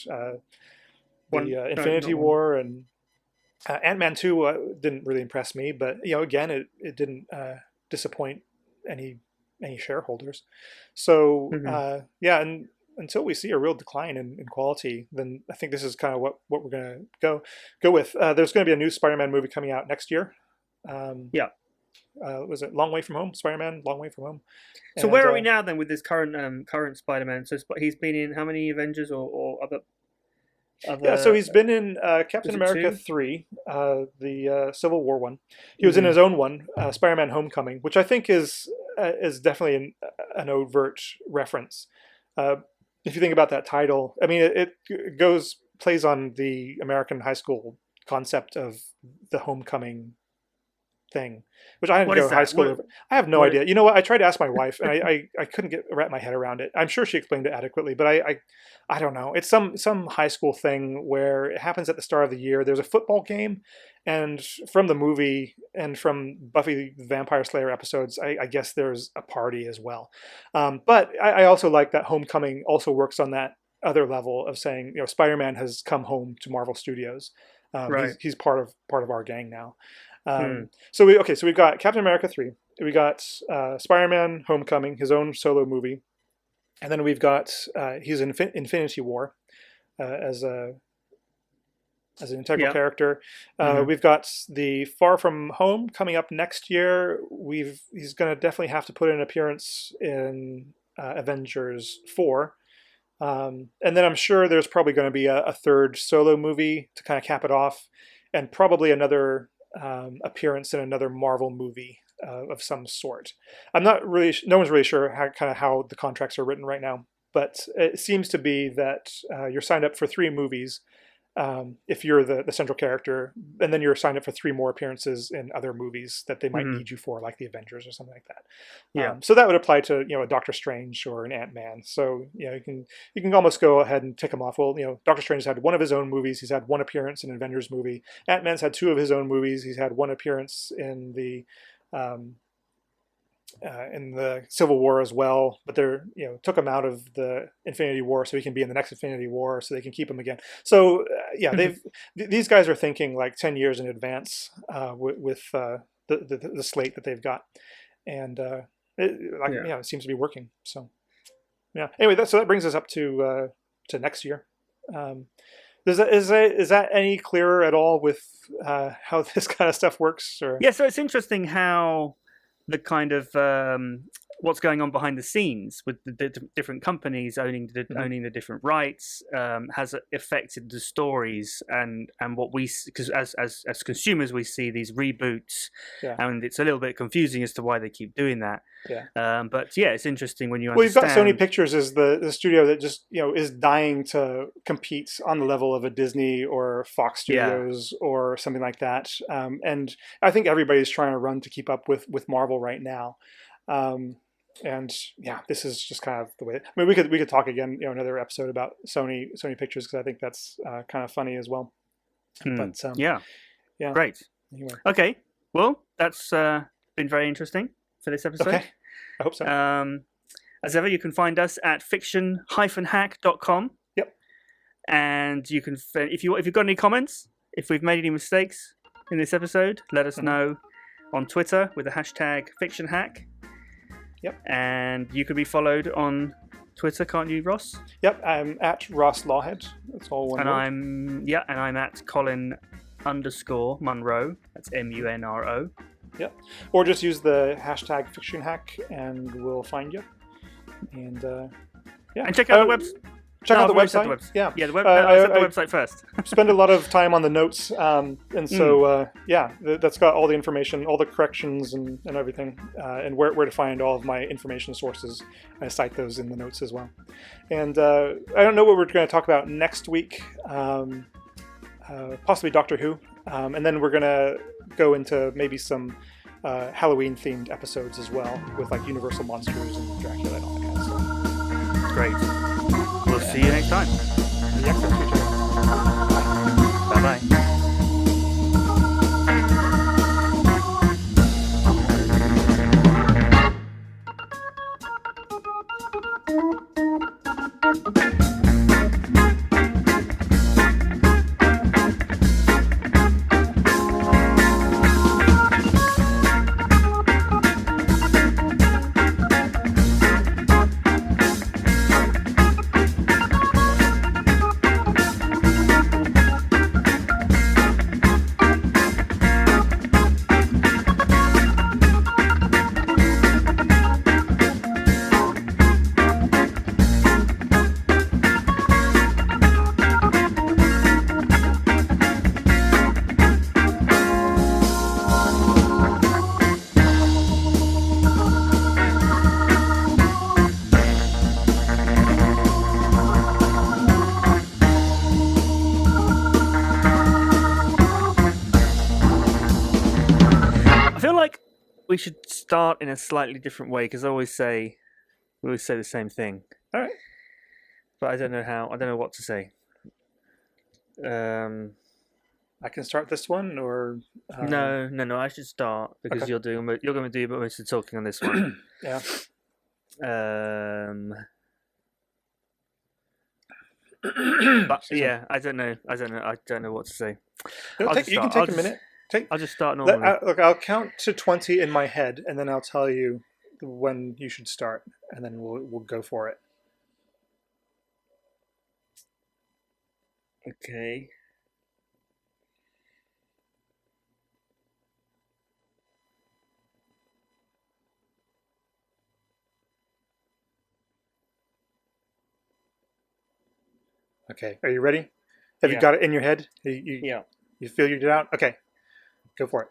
Speaker 2: Infinity War, and Ant-Man 2 didn't really impress me, but again, it didn't disappoint any shareholders. So and until we see a real decline in quality, then I think this is kind of what we're gonna go with. There's going to be a new Spider-Man movie coming out next year. Was it Long Way From Home? Spider-Man Long Way From Home.
Speaker 1: So where are we now then with this current Spider-Man? So he's been in how many Avengers or other?
Speaker 2: So he's been in Captain America 3, the Civil War one. He was in his own one, Spider-Man Homecoming, which I think is definitely an overt reference. If you think about that title, I mean, it plays on the American high school concept of the homecoming thing, which I didn't go to high school. I have no idea. You know what? I tried to ask my wife, and I couldn't wrap my head around it. I'm sure she explained it adequately, but I don't know. It's some high school thing where it happens at the start of the year. There's a football game, and from the movie and from Buffy the Vampire Slayer episodes, I guess there's a party as well. But I also like that Homecoming also works on that other level of saying, Spider-Man has come home to Marvel Studios. Right. He's part of our gang now. So we've got Captain America 3. We got Spider-Man Homecoming, his own solo movie. And then we've got he's in Infinity War as an integral character. We've got the Far From Home coming up next year. He's going to definitely have to put in an appearance in Avengers 4. And then I'm sure there's probably going to be a third solo movie to kind of cap it off, and probably another appearance in another Marvel movie of some sort. I'm not really. No one's really sure how the contracts are written right now, but it seems to be that you're signed up for 3 movies if you're the central character, and then you're signed up for 3 more appearances in other movies that they might need you for, like the Avengers or something like that. So that would apply to a Doctor Strange or an Ant-Man. So you can almost go ahead and tick them off. Well, Doctor Strange has had 1 of his own movies. He's had 1 appearance in an Avengers movie. Ant-Man's had 2 of his own movies. He's had 1 appearance in the Civil War as well, but they're took him out of the Infinity War so he can be in the next Infinity War, so they can keep him again. So these guys are thinking like 10 years in advance with the slate that they've got, and it seems to be working. So anyway, so that brings us up to next year. Is that any clearer at all with how this kind of stuff works? Or?
Speaker 1: Yeah, so it's interesting how the kind of what's going on behind the scenes with the different companies owning the different rights has affected the stories and what we, because as consumers we see these reboots, and it's a little bit confusing as to why they keep doing that. But it's interesting when you understand.
Speaker 2: Well, you've got Sony Pictures as the studio that just is dying to compete on the level of a Disney or Fox Studios or something like that, and I think everybody's trying to run to keep up with Marvel right now. And this is just kind of the way. I mean, we could talk again, another episode about Sony Pictures, because I think that's kind of funny as well. But
Speaker 1: great.
Speaker 2: Anyway.
Speaker 1: Okay, well, that's been very interesting for this episode.
Speaker 2: Okay, I hope so.
Speaker 1: As ever, you can find us at fiction-hack.com.
Speaker 2: Yep.
Speaker 1: And you can, if you've got any comments, if we've made any mistakes in this episode, let us know on Twitter with the hashtag #FictionHack.
Speaker 2: Yep.
Speaker 1: And you can be followed on Twitter, can't you, Ross?
Speaker 2: Yep, I'm at Ross Lawhead. That's all one
Speaker 1: And
Speaker 2: word.
Speaker 1: I'm at Colin_Munro. That's MUNRO.
Speaker 2: Yep. Or just use the hashtag FictionHack and we'll find you. And
Speaker 1: And check out the website.
Speaker 2: Check out the website.
Speaker 1: Yeah,
Speaker 2: I
Speaker 1: said the website first.
Speaker 2: spend a lot of time on the notes, and so that's got all the information, all the corrections, and everything, and where to find all of my information sources. I cite those in the notes as well. And I don't know what we're going to talk about next week. Possibly Doctor Who, and then we're going to go into maybe some Halloween-themed episodes as well, with like Universal Monsters and Dracula and all that kind of stuff.
Speaker 1: Great. We'll see you next time.
Speaker 2: The X-Men feature.
Speaker 1: Bye-bye. We should start in a slightly different way because we always say the same thing.
Speaker 2: All right.
Speaker 1: But I don't know how. I don't know what to say.
Speaker 2: I can start this one, or
Speaker 1: no. I should start because
Speaker 2: Okay.
Speaker 1: you're going to do most of the talking on this one.
Speaker 2: Yeah.
Speaker 1: But yeah, I don't know what to say.
Speaker 2: You can take a minute.
Speaker 1: I'll just start normally.
Speaker 2: Look, I'll count to 20 in my head, and then I'll tell you when you should start, and then we'll go for it.
Speaker 1: Okay.
Speaker 2: Okay. Are you ready? Have you got it in your head?
Speaker 1: Yeah.
Speaker 2: You figured it out? Okay. Go for it.